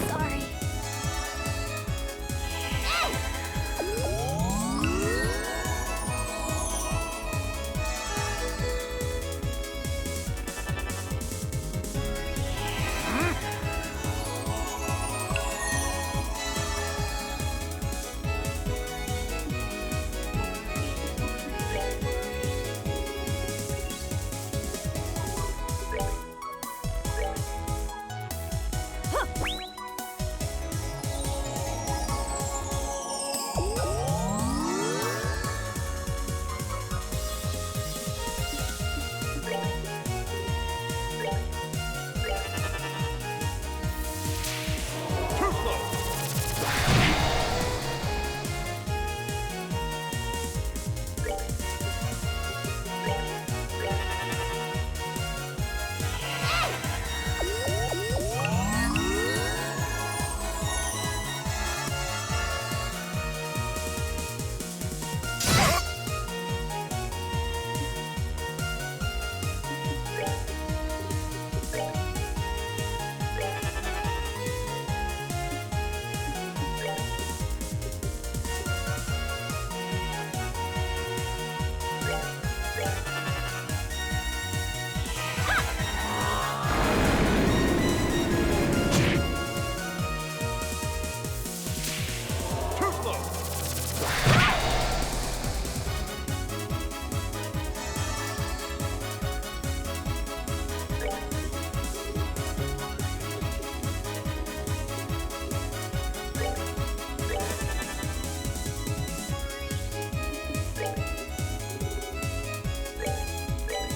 sorry.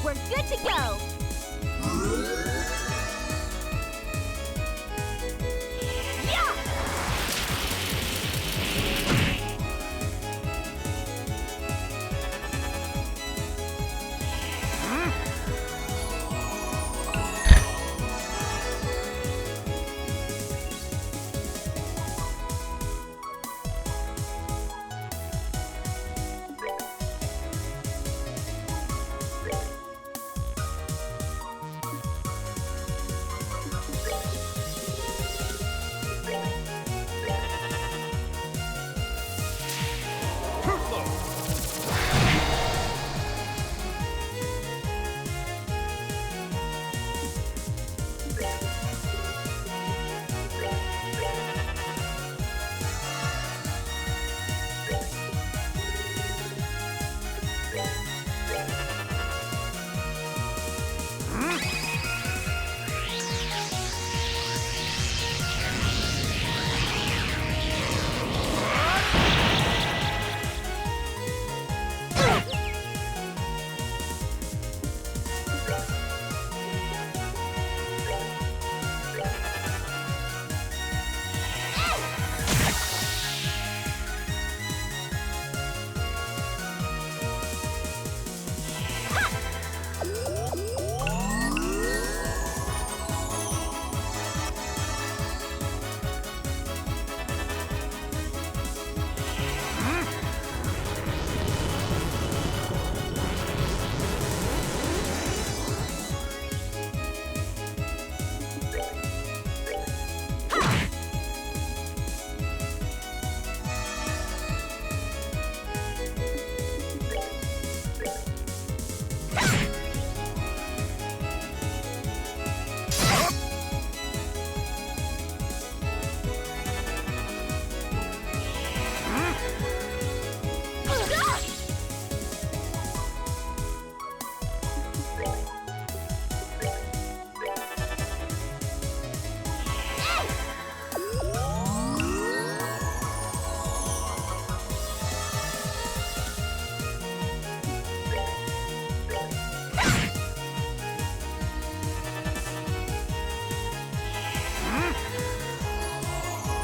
We're good to go.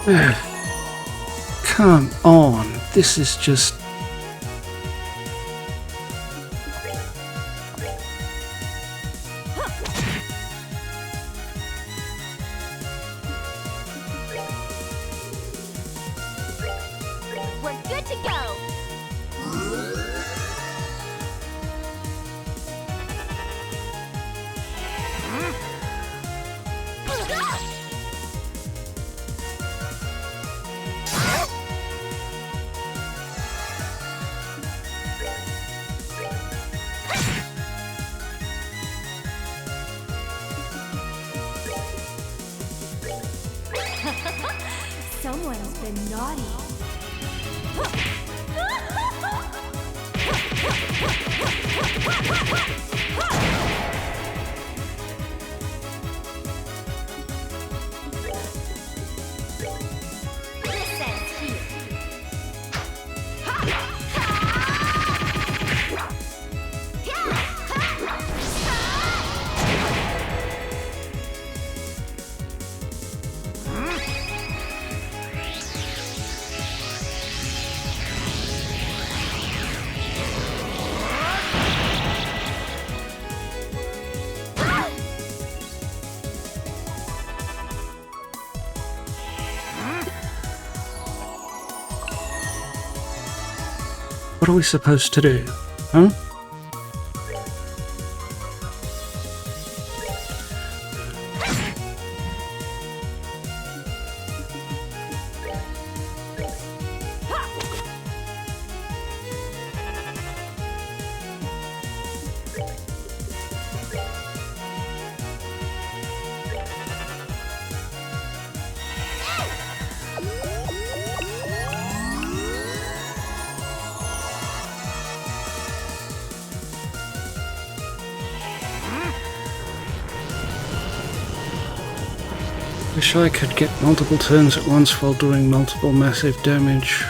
Yeah! Come on, this is just... good to go. Someone's been naughty. This ends here. What are we supposed to do? Huh? Wish I could get multiple turns at once while doing multiple massive damage.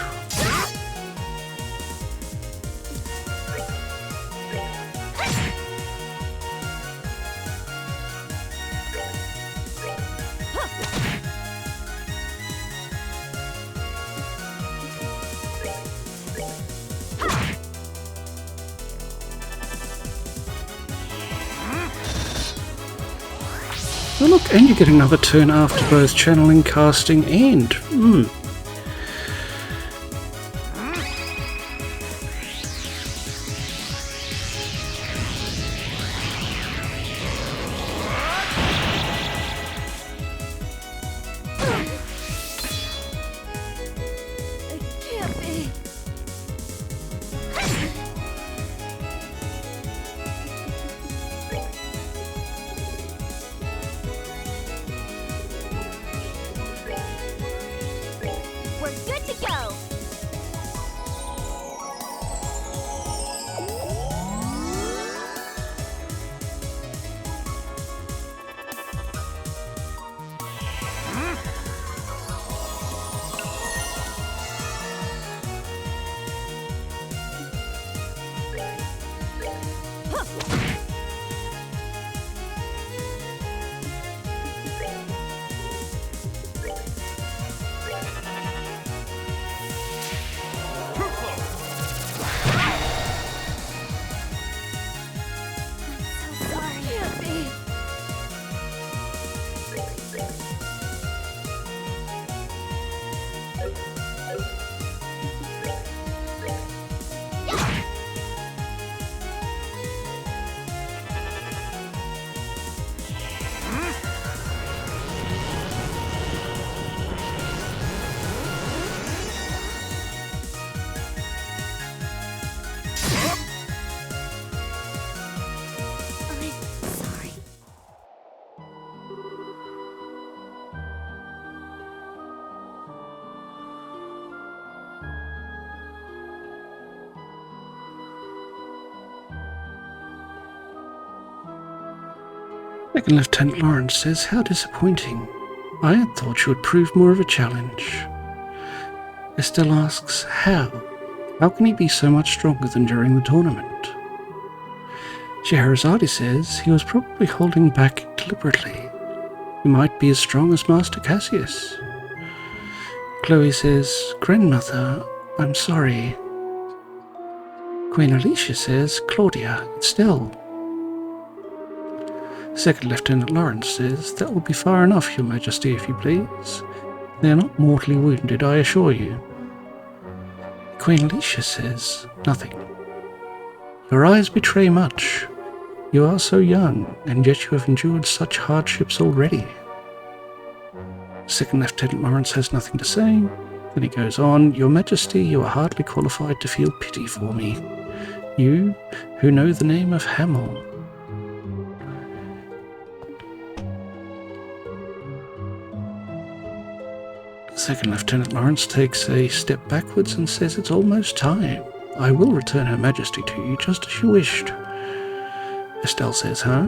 Oh look, and you get another turn after both channeling, casting, and... It can't be. We're good to go. Sorry. Can't be. I'm sorry. Second Lieutenant Lawrence says, how disappointing. I had thought you would prove more of a challenge. Estelle asks, how? How can he be so much stronger than during the tournament? Scheherazade says he was probably holding back deliberately. He might be as strong as Master Cassius. Chloe says, Grandmother, I'm sorry. Queen Alicia says, Claudia, Estelle. Second Lieutenant Lawrence says, that will be far enough, Your Majesty, if you please. They are not mortally wounded, I assure you. Queen Alicia says, "Nothing. Your eyes betray much. You are so young, and yet you have endured such hardships already." Second Lieutenant Lawrence has nothing to say. Then he goes on, "Your Majesty, you are hardly qualified to feel pity for me. You, who know the name of Hamill." Second Lieutenant Lawrence takes a step backwards and says, "It's almost time. I will return Her Majesty to you, just as you wished." Estelle says, "Huh?"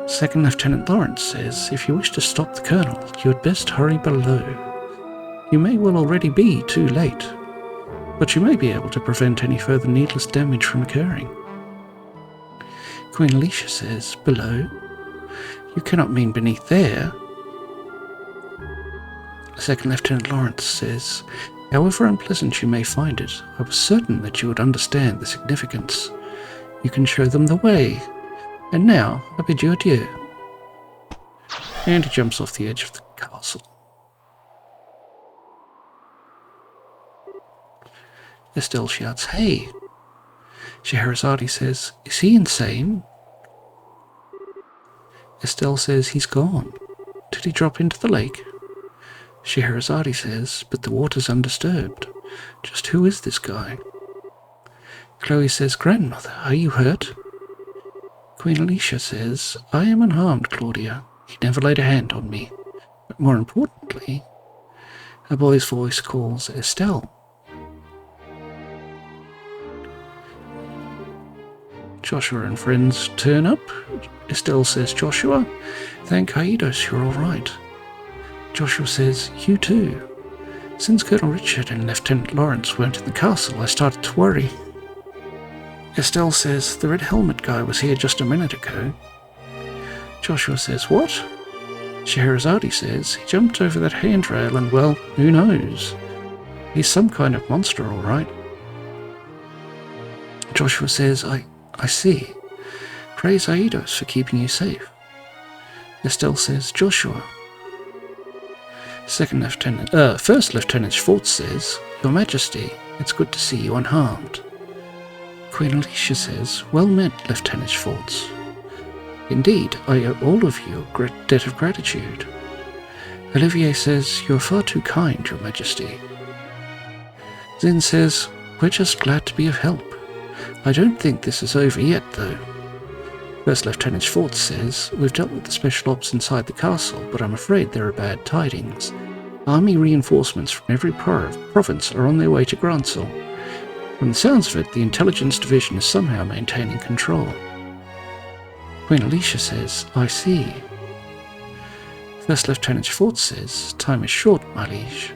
Second Lieutenant Lawrence says, "If you wish to stop the Colonel, you had best hurry below. You may well already be too late, but you may be able to prevent any further needless damage from occurring." Queen Alicia says, "Below? You cannot mean beneath there." Second Lieutenant Lawrence says, "However unpleasant you may find it, I was certain that you would understand the significance. You can show them the way. And now, I bid you adieu." And he jumps off the edge of the castle. Estelle shouts, "Hey!" Scheherazade says, "Is he insane?" Estelle says, "He's gone. Did he drop into the lake?" Scheherazade says, "But the water's undisturbed. Just who is this guy?" Chloe says, "Grandmother, are you hurt?" Queen Alicia says, "I am unharmed, Claudia. He never laid a hand on me. But more importantly," a boy's voice calls, "Estelle." Joshua and friends turn up. Estelle says, "Joshua, thank Aidos you're all right." Joshua says, "You too. Since Colonel Richard and Lieutenant Lawrence weren't in the castle, I started to worry." Estelle says, "The red helmet guy was here just a minute ago." Joshua says, "What?" Scheherazade says, "He jumped over that handrail and, well, who knows? He's some kind of monster, all right." Joshua says, I see. Praise Aidos for keeping you safe." Estelle says, "Joshua." First Lieutenant Schwartz says, "Your Majesty, it's good to see you unharmed." Queen Alicia says, "Well met, Lieutenant Schwartz. Indeed, I owe all of you a great debt of gratitude." Olivier says, "You're far too kind, Your Majesty." Zin says, "We're just glad to be of help. I don't think this is over yet, though." First Lieutenant Schwartz says, "We've dealt with the special ops inside the castle, but I'm afraid there are bad tidings. Army reinforcements from every province are on their way to Gransel. From the sounds of it, the intelligence division is somehow maintaining control." Queen Alicia says, "I see." First Lieutenant Schwartz says, "Time is short, my liege.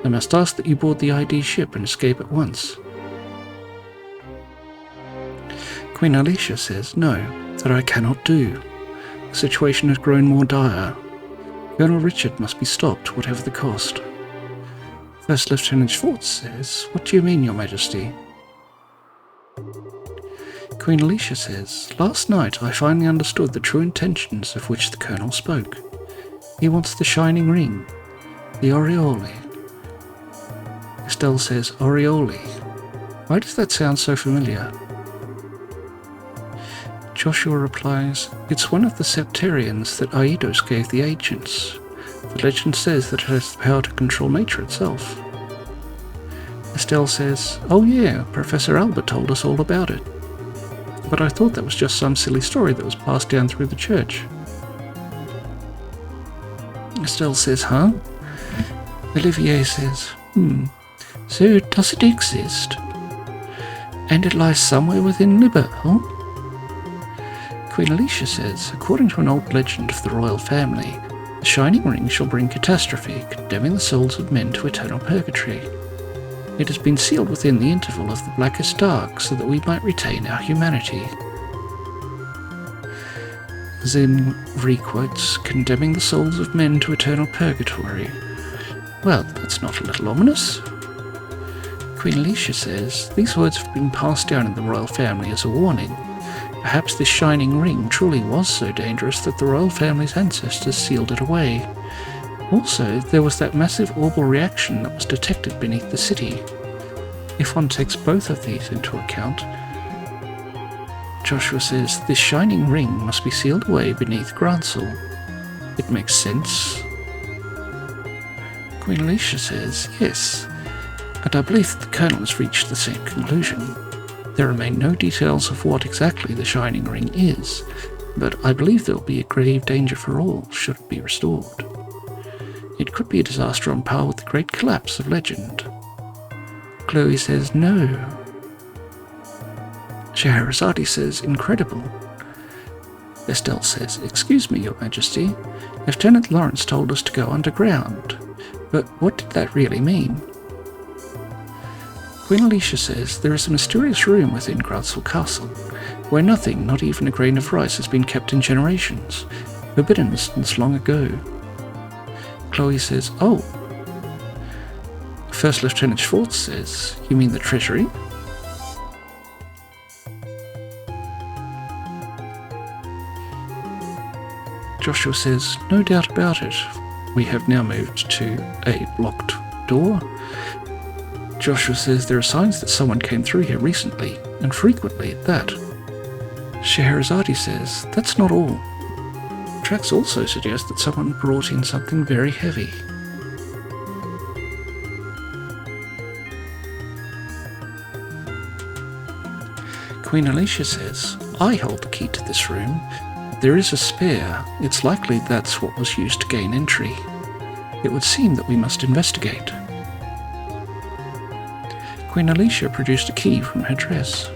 I must ask that you board the ID ship and escape at once." Queen Alicia says, "No, that I cannot do. The situation has grown more dire. Colonel Richard must be stopped, whatever the cost." First Lieutenant Schwartz says, "What do you mean, Your Majesty?" Queen Alicia says, "Last night I finally understood the true intentions of which the Colonel spoke. He wants the Shining Ring, the Aureole." Estelle says, "Aureole. Why does that sound so familiar?" Joshua replies, "It's one of the septarians that Aidos gave the ancients. The legend says that it has the power to control nature itself." Estelle says, "Oh yeah, Professor Albert told us all about it. But I thought that was just some silly story that was passed down through the church." Estelle says, "Huh?" Olivier says, So does it exist? And it lies somewhere within Liber, huh?" Queen Alicia says, "According to an old legend of the royal family, the Shining Ring shall bring catastrophe, condemning the souls of men to eternal purgatory. It has been sealed within the interval of the blackest dark, so that we might retain our humanity." Zin requotes, "Condemning the souls of men to eternal purgatory. Well, that's not a little ominous." Queen Alicia says, "These words have been passed down in the royal family as a warning. Perhaps this Shining Ring truly was so dangerous that the royal family's ancestors sealed it away. Also, there was that massive orbital reaction that was detected beneath the city. If one takes both of these into account, Joshua says, this shining ring must be sealed away beneath Gransel. It makes sense. Queen Alicia says, yes, and I believe that the Colonel has reached the same conclusion. There remain no details of what exactly the shining ring is, but I believe there will be a grave danger for all should it be restored. It could be a disaster on par with the great collapse of legend. Chloe says, no. Scheherazade says, incredible. Estelle says, excuse me, Your Majesty. Lieutenant Lawrence told us to go underground. But what did that really mean? Queen Alicia says there is a mysterious room within Gransel Castle, where nothing, not even a grain of rice, has been kept in generations, forbidden since long ago. Chloe says, oh. First Lieutenant Schwartz says, you mean the Treasury? Joshua says, no doubt about it. We have now moved to a locked door. Joshua says there are signs that someone came through here recently, and frequently at that. Scheherazade says, that's not all. Tracks also suggest that someone brought in something very heavy. Queen Alicia says, I hold the key to this room. There is a spare. It's likely that's what was used to gain entry. It would seem that we must investigate. Queen Alicia produced a key from her dress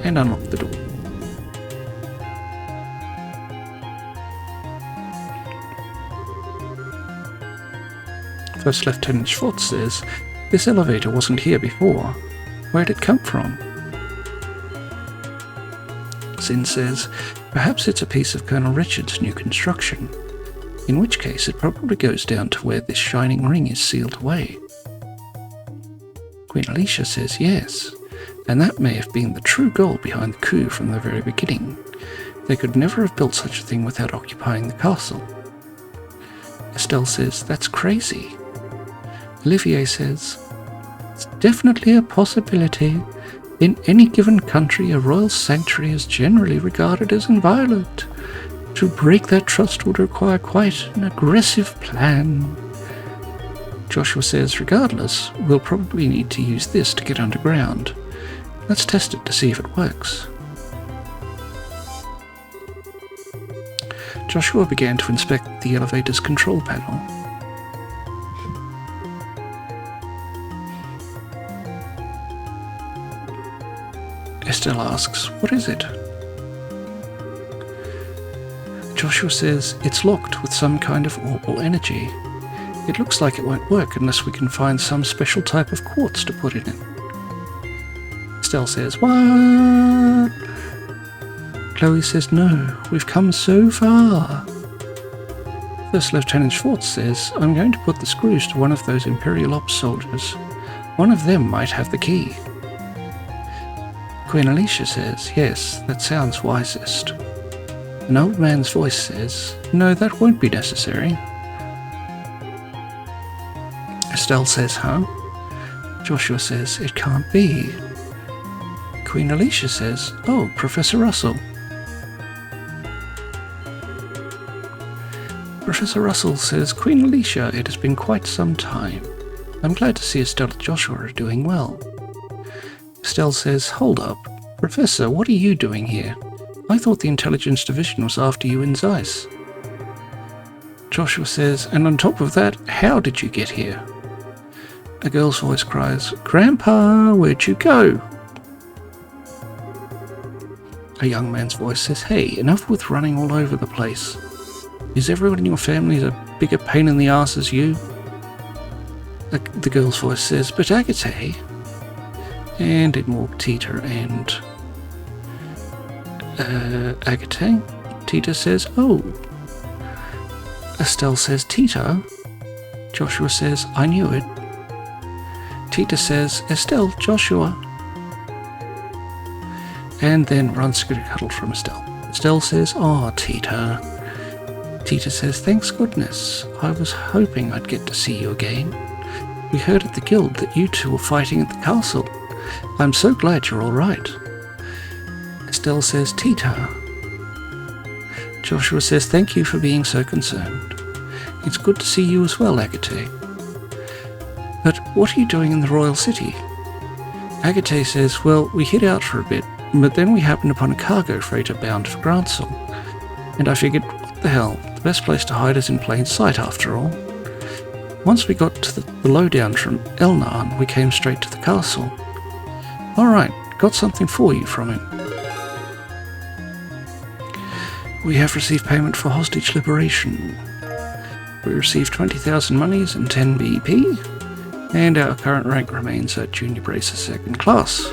and unlocked the door. First Lieutenant Schwartz says, this elevator wasn't here before. Where'd it come from? Zin says, perhaps it's a piece of Colonel Richard's new construction, in which case it probably goes down to where this shining ring is sealed away. Queen Alicia says yes, and that may have been the true goal behind the coup from the very beginning. They could never have built such a thing without occupying the castle. Estelle says, that's crazy. Olivier says, it's definitely a possibility. In any given country, a royal sanctuary is generally regarded as inviolate. To break that trust would require quite an aggressive plan. Joshua says, regardless, we'll probably need to use this to get underground. Let's test it to see if it works. Joshua began to inspect the elevator's control panel. Estelle asks, what is it? Joshua says, it's locked with some kind of orbital energy. It looks like it won't work unless we can find some special type of quartz to put in it. Estelle says, what? Chloe says, no, we've come so far. First Lieutenant Schwartz says, I'm going to put the screws to one of those Imperial Ops soldiers. One of them might have the key. Queen Alicia says, yes, that sounds wisest. An old man's voice says, no, that won't be necessary. Estelle says, huh? Joshua says, it can't be. Queen Alicia says, oh, Professor Russell. Professor Russell says, Queen Alicia, it has been quite some time. I'm glad to see Estelle and Joshua are doing well. Estelle says, hold up. Professor, what are you doing here? I thought the Intelligence Division was after you in Zeiss. Joshua says, and on top of that, how did you get here? A girl's voice cries, Grandpa, where'd you go? A young man's voice says, hey, enough with running all over the place. Is everyone in your family a bigger pain in the ass as you? The girl's voice says, but Agathe. And in walk Tita and Agathe. Tita says, oh. Estelle says, Tita. Joshua says, I knew it. Tita says, Estelle, Joshua. And then runs to get a cuddle from Estelle. Estelle says, oh, Tita. Tita says, thanks goodness. I was hoping I'd get to see you again. We heard at the guild that you two were fighting at the castle. I'm so glad you're all right. Estelle says, Tita. Joshua says, thank you for being so concerned. It's good to see you as well, Agate. But what are you doing in the royal city? Agate says, well, we hid out for a bit, but then we happened upon a cargo freighter bound for Gransel. And I figured, what the hell, the best place to hide is in plain sight after all. Once we got to the lowdown from Elnarn, we came straight to the castle. Alright, got something for you from him. We have received payment for hostage liberation. We received 20,000 monies and 10 BP, and our current rank remains at Junior Bracer 2nd class.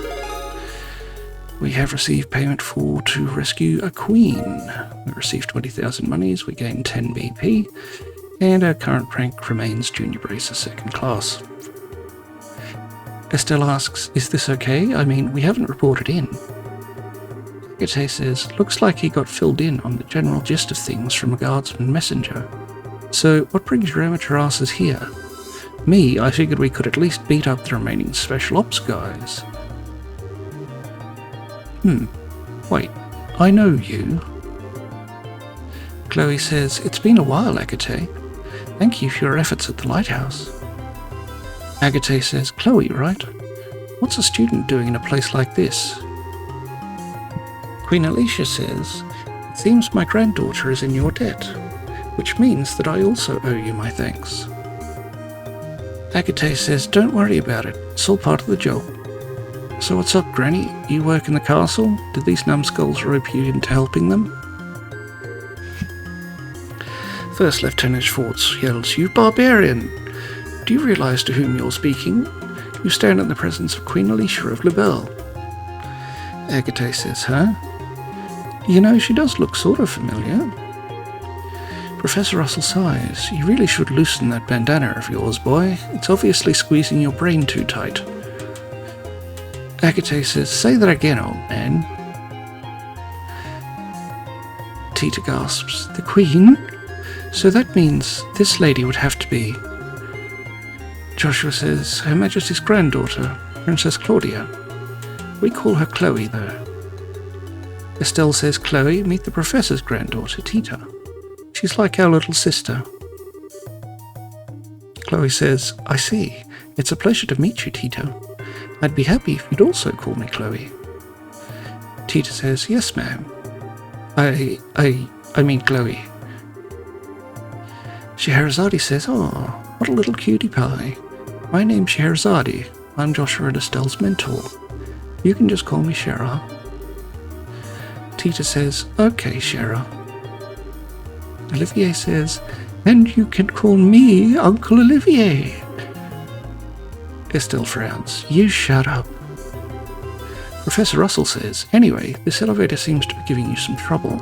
We have received payment to rescue a queen. We received 20,000 monies, we gained 10 BP, and our current rank remains Junior Bracer 2nd class. Estelle asks, is this okay? I mean, we haven't reported in. Agate says, looks like he got filled in on the general gist of things from a guardsman messenger. So, what brings your amateur asses here? Me, I figured we could at least beat up the remaining special ops guys. Wait, I know you. Chloe says, it's been a while, Agate. Thank you for your efforts at the lighthouse. Agate says, Chloe, right? What's a student doing in a place like this? Queen Alicia says, it seems my granddaughter is in your debt, which means that I also owe you my thanks. Agate says, don't worry about it, it's all part of the job. So what's up, Granny? You work in the castle? Did these numbskulls rope you into helping them? First Lieutenant Schwartz yells, you barbarian! Do you realize to whom you're speaking? You stand in the presence of Queen Alicia of Libelle. Agate says, huh? You know, she does look sort of familiar. Professor Russell sighs. You really should loosen that bandana of yours, boy. It's obviously squeezing your brain too tight. Agate says, say that again, old man. Tita gasps, the Queen? So that means this lady would have to be... Joshua says, Her Majesty's granddaughter, Princess Claudia. We call her Chloe, though. Estelle says, Chloe, meet the Professor's granddaughter, Tita. She's like our little sister. Chloe says, I see. It's a pleasure to meet you, Tita. I'd be happy if you'd also call me Chloe. Tita says, yes, ma'am. I mean Chloe. Scheherazade says, oh, what a little cutie pie. My name's Scheherazade. I'm Joshua and Estelle's mentor. You can just call me Shera. Tita says, okay, Shera. Olivier says, and you can call me Uncle Olivier. Estelle frowns. You shut up. Professor Russell says, anyway, this elevator seems to be giving you some trouble.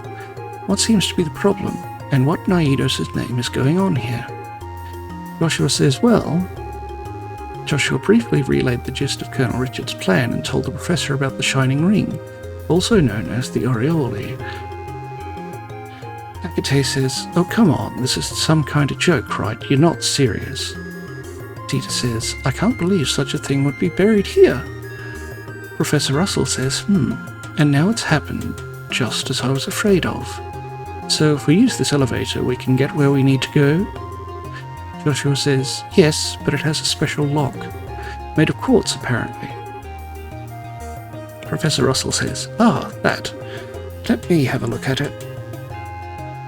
What seems to be the problem? And what Naidos' name is going on here? Joshua says, well... Joshua briefly relayed the gist of Colonel Richard's plan and told the professor about the Shining Ring, also known as the Aureole. Agate says, oh come on, this is some kind of joke, right? You're not serious. Tita says, I can't believe such a thing would be buried here. Professor Russell says, and now it's happened, just as I was afraid of. So if we use this elevator, we can get where we need to go? Joshua says, yes, but it has a special lock, made of quartz apparently. Professor Russell says, that. Let me have a look at it.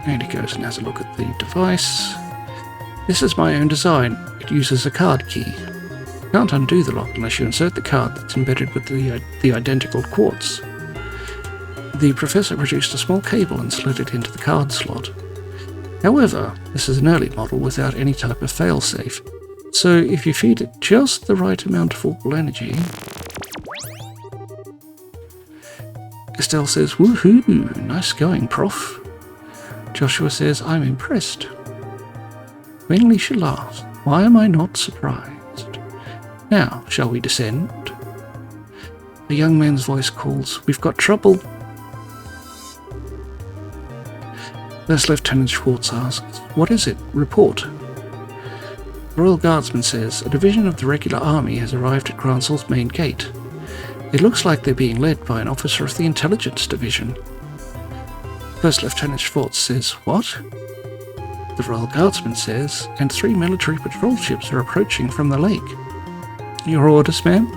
And he goes and has a look at the device. This is my own design. It uses a card key. You can't undo the lock unless you insert the card that's embedded with the identical quartz. The professor produced a small cable and slid it into the card slot. However, this is an early model without any type of failsafe, so if you feed it just the right amount of orbital energy... Estelle says, woohoo, nice going, Prof. Joshua says, I'm impressed. Queen Alicia laughs. Why am I not surprised? Now, shall we descend? A young man's voice calls, we've got trouble. First Lieutenant Schwartz asks, "What is it? Report." The Royal Guardsman says, "A division of the regular army has arrived at Gransel's main gate. It looks like they're being led by an officer of the Intelligence Division." First Lieutenant Schwartz says, "What?" The Royal Guardsman says, "And 3 military patrol ships are approaching from the lake." "Your orders, ma'am?"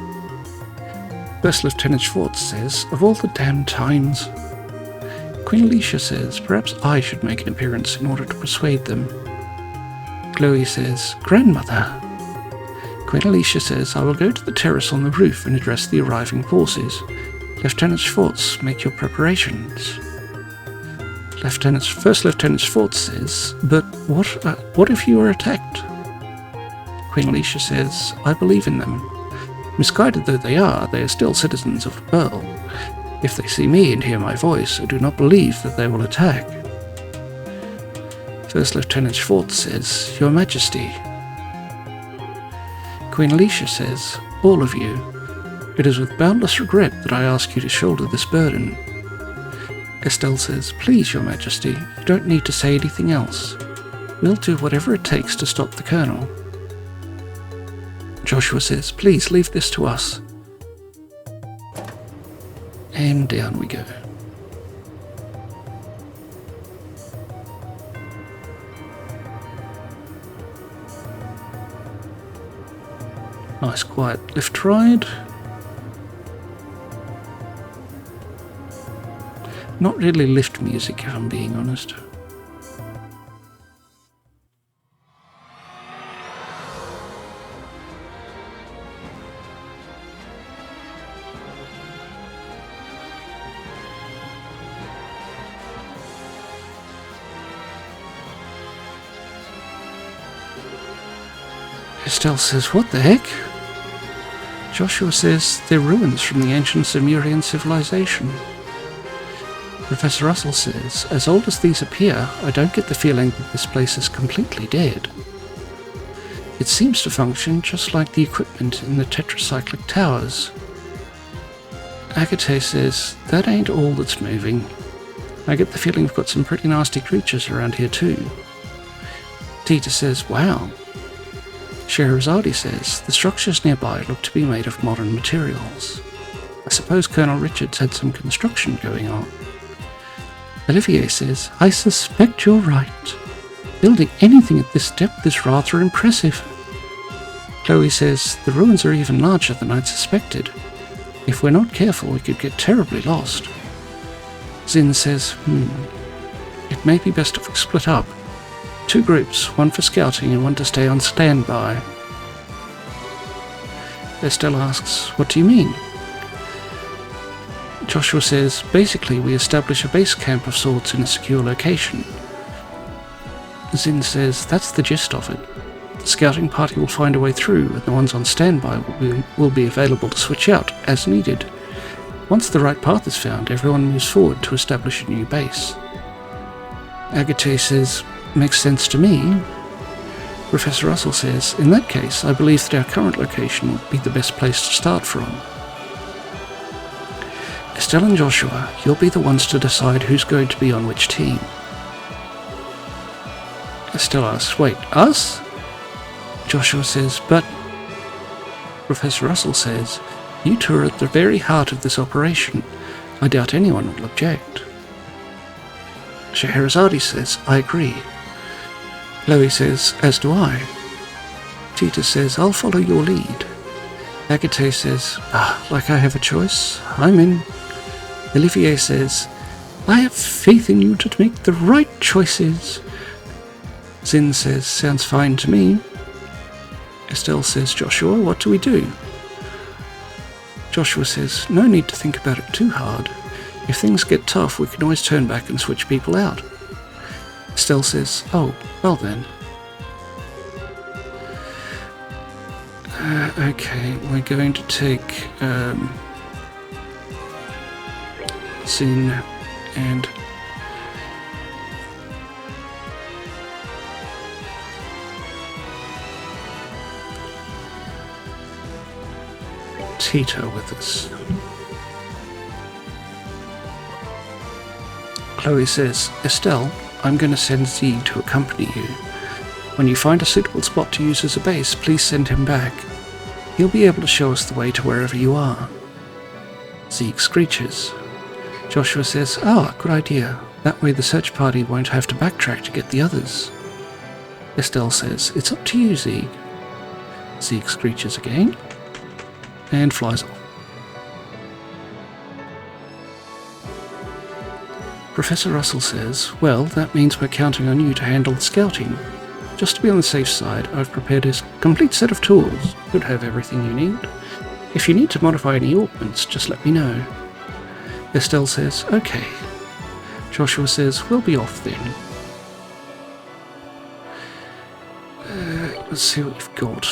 First Lieutenant Schwartz says, "Of all the damned times." Queen Alicia says, "Perhaps I should make an appearance in order to persuade them." Chloe says, "Grandmother." Queen Alicia says, "I will go to the terrace on the roof and address the arriving forces. Lieutenant Schwartz, make your preparations." First Lieutenant Schwartz says, "But what if you are attacked?" Queen Alicia says, "I believe in them. Misguided though they are still citizens of the Pearl. If they see me and hear my voice, I do not believe that they will attack." First Lieutenant Schwartz says, "Your Majesty." Queen Alicia says, "All of you, it is with boundless regret that I ask you to shoulder this burden." Estelle says, "Please, Your Majesty, you don't need to say anything else. We'll do whatever it takes to stop the Colonel." Joshua says, "Please leave this to us." And down we go. Nice quiet lift ride. Not really lift music, if I'm being honest. Estelle says, "What the heck?" Joshua says, "They're ruins from the ancient Sumerian civilization." Professor Russell says, "As old as these appear, I don't get the feeling that this place is completely dead. It seems to function just like the equipment in the tetracyclic towers." Agate says, "That ain't all that's moving. I get the feeling we've got some pretty nasty creatures around here too." Tita says, "Wow." Scheherazade says, "The structures nearby look to be made of modern materials. I suppose Colonel Richards had some construction going on." Olivier says, "I suspect you're right. Building anything at this depth is rather impressive." Chloe says, "The ruins are even larger than I'd suspected. If we're not careful, we could get terribly lost." Zin says, "It may be best if we split up. 2 groups, one for scouting and one to stay on standby." Estelle asks, "What do you mean?" Joshua says, "Basically, we establish a base camp of sorts in a secure location." Zin says, "That's the gist of it. The scouting party will find a way through, and the ones on standby will be available to switch out as needed. Once the right path is found, everyone moves forward to establish a new base." Agate says, "Makes sense to me." Professor Russell says, "In that case, I believe that our current location would be the best place to start from." Estelle and Joshua, you'll be the ones to decide who's going to be on which team. Estelle asks, "Wait, us?" Joshua says, "But..." Professor Russell says, "You two are at the very heart of this operation. I doubt anyone will object." Scheherazade says, "I agree." Chloe says, "As do I." Tita says, "I'll follow your lead." Agate says, "Like I have a choice. I'm in." Olivier says, "I have faith in you to make the right choices." Zin says, "Sounds fine to me." Estelle says, "Joshua, what do we do?" Joshua says, "No need to think about it too hard. If things get tough, we can always turn back and switch people out." Estelle says, "Oh, well then." Okay, we're going to take Zin and Tita with us. Chloe says, "Estelle, I'm going to send Z to accompany you. When you find a suitable spot to use as a base, please send him back. He'll be able to show us the way to wherever you are. Zeke screeches. Joshua says, good idea. That way the search party won't have to backtrack to get the others. Estelle says, it's up to you, Zeke. Zeke screeches again and flies off. Professor Russell says, well, that means we're counting on you to handle the scouting. Just to be on the safe side, I've prepared a complete set of tools. Should have everything you need. If you need to modify any augments, just let me know. Estelle says, okay. Joshua says, we'll be off then. Let's see what we've got.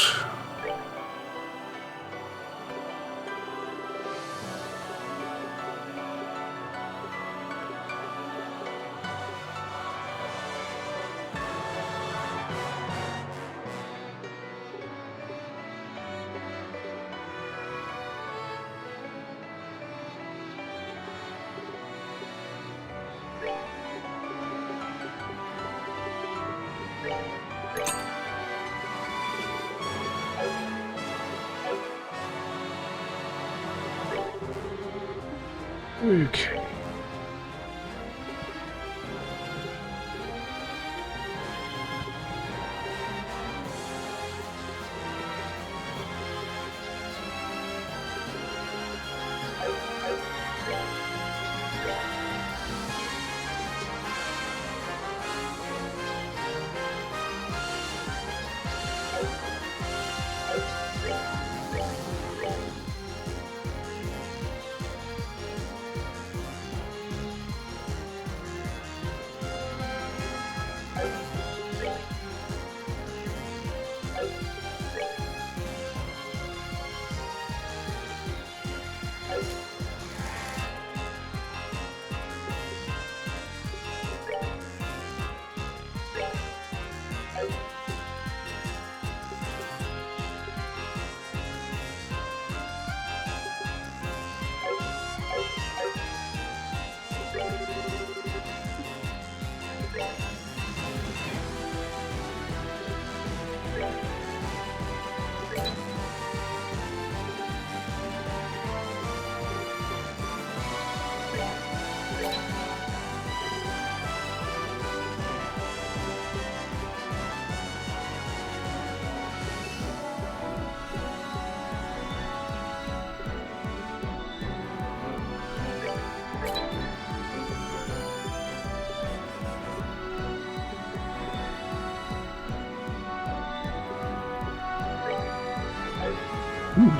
Okay.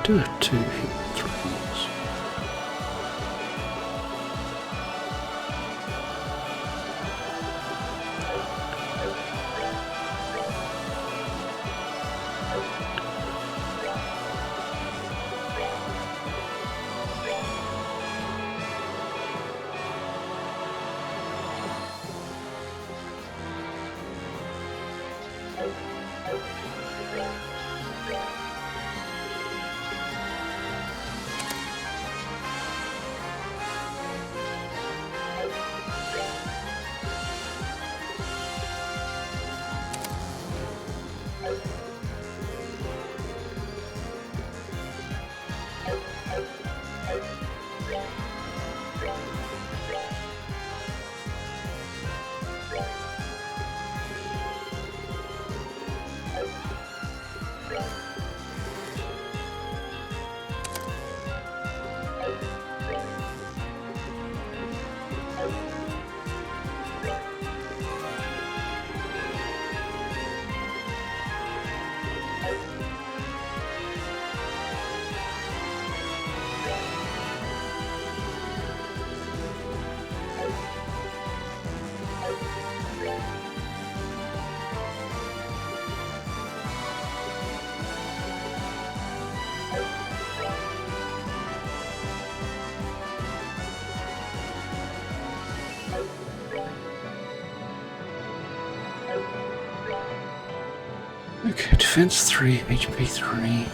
Do have 2 hit 3s. Okay, defense 3, HP 3.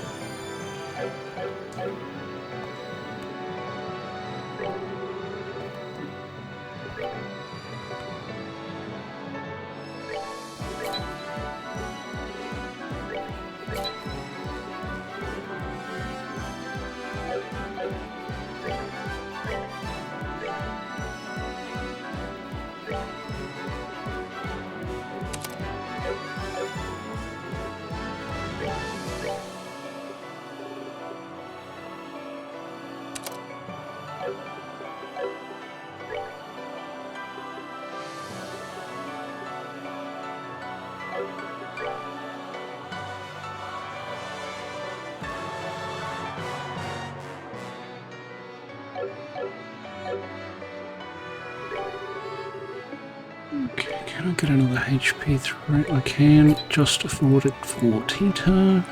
Can I get another HP through? I can just afford it for Tita.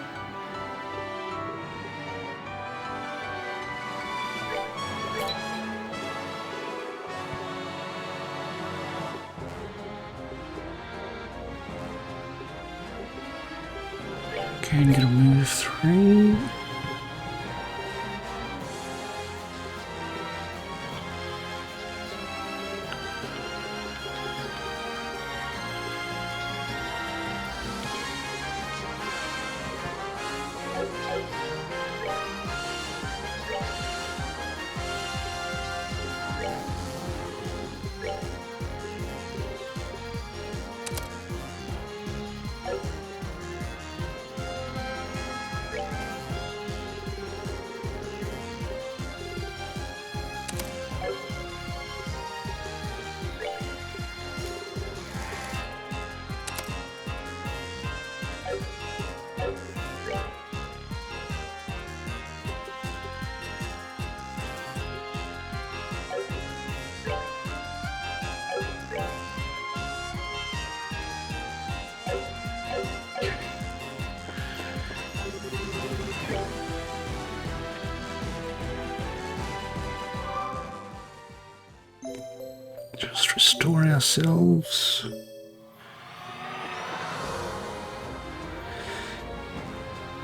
Can get a move through. Just restore ourselves.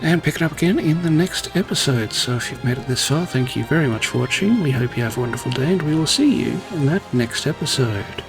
And pick it up again in the next episode. So if you've made it this far, thank you very much for watching. We hope you have a wonderful day, and we will see you in that next episode.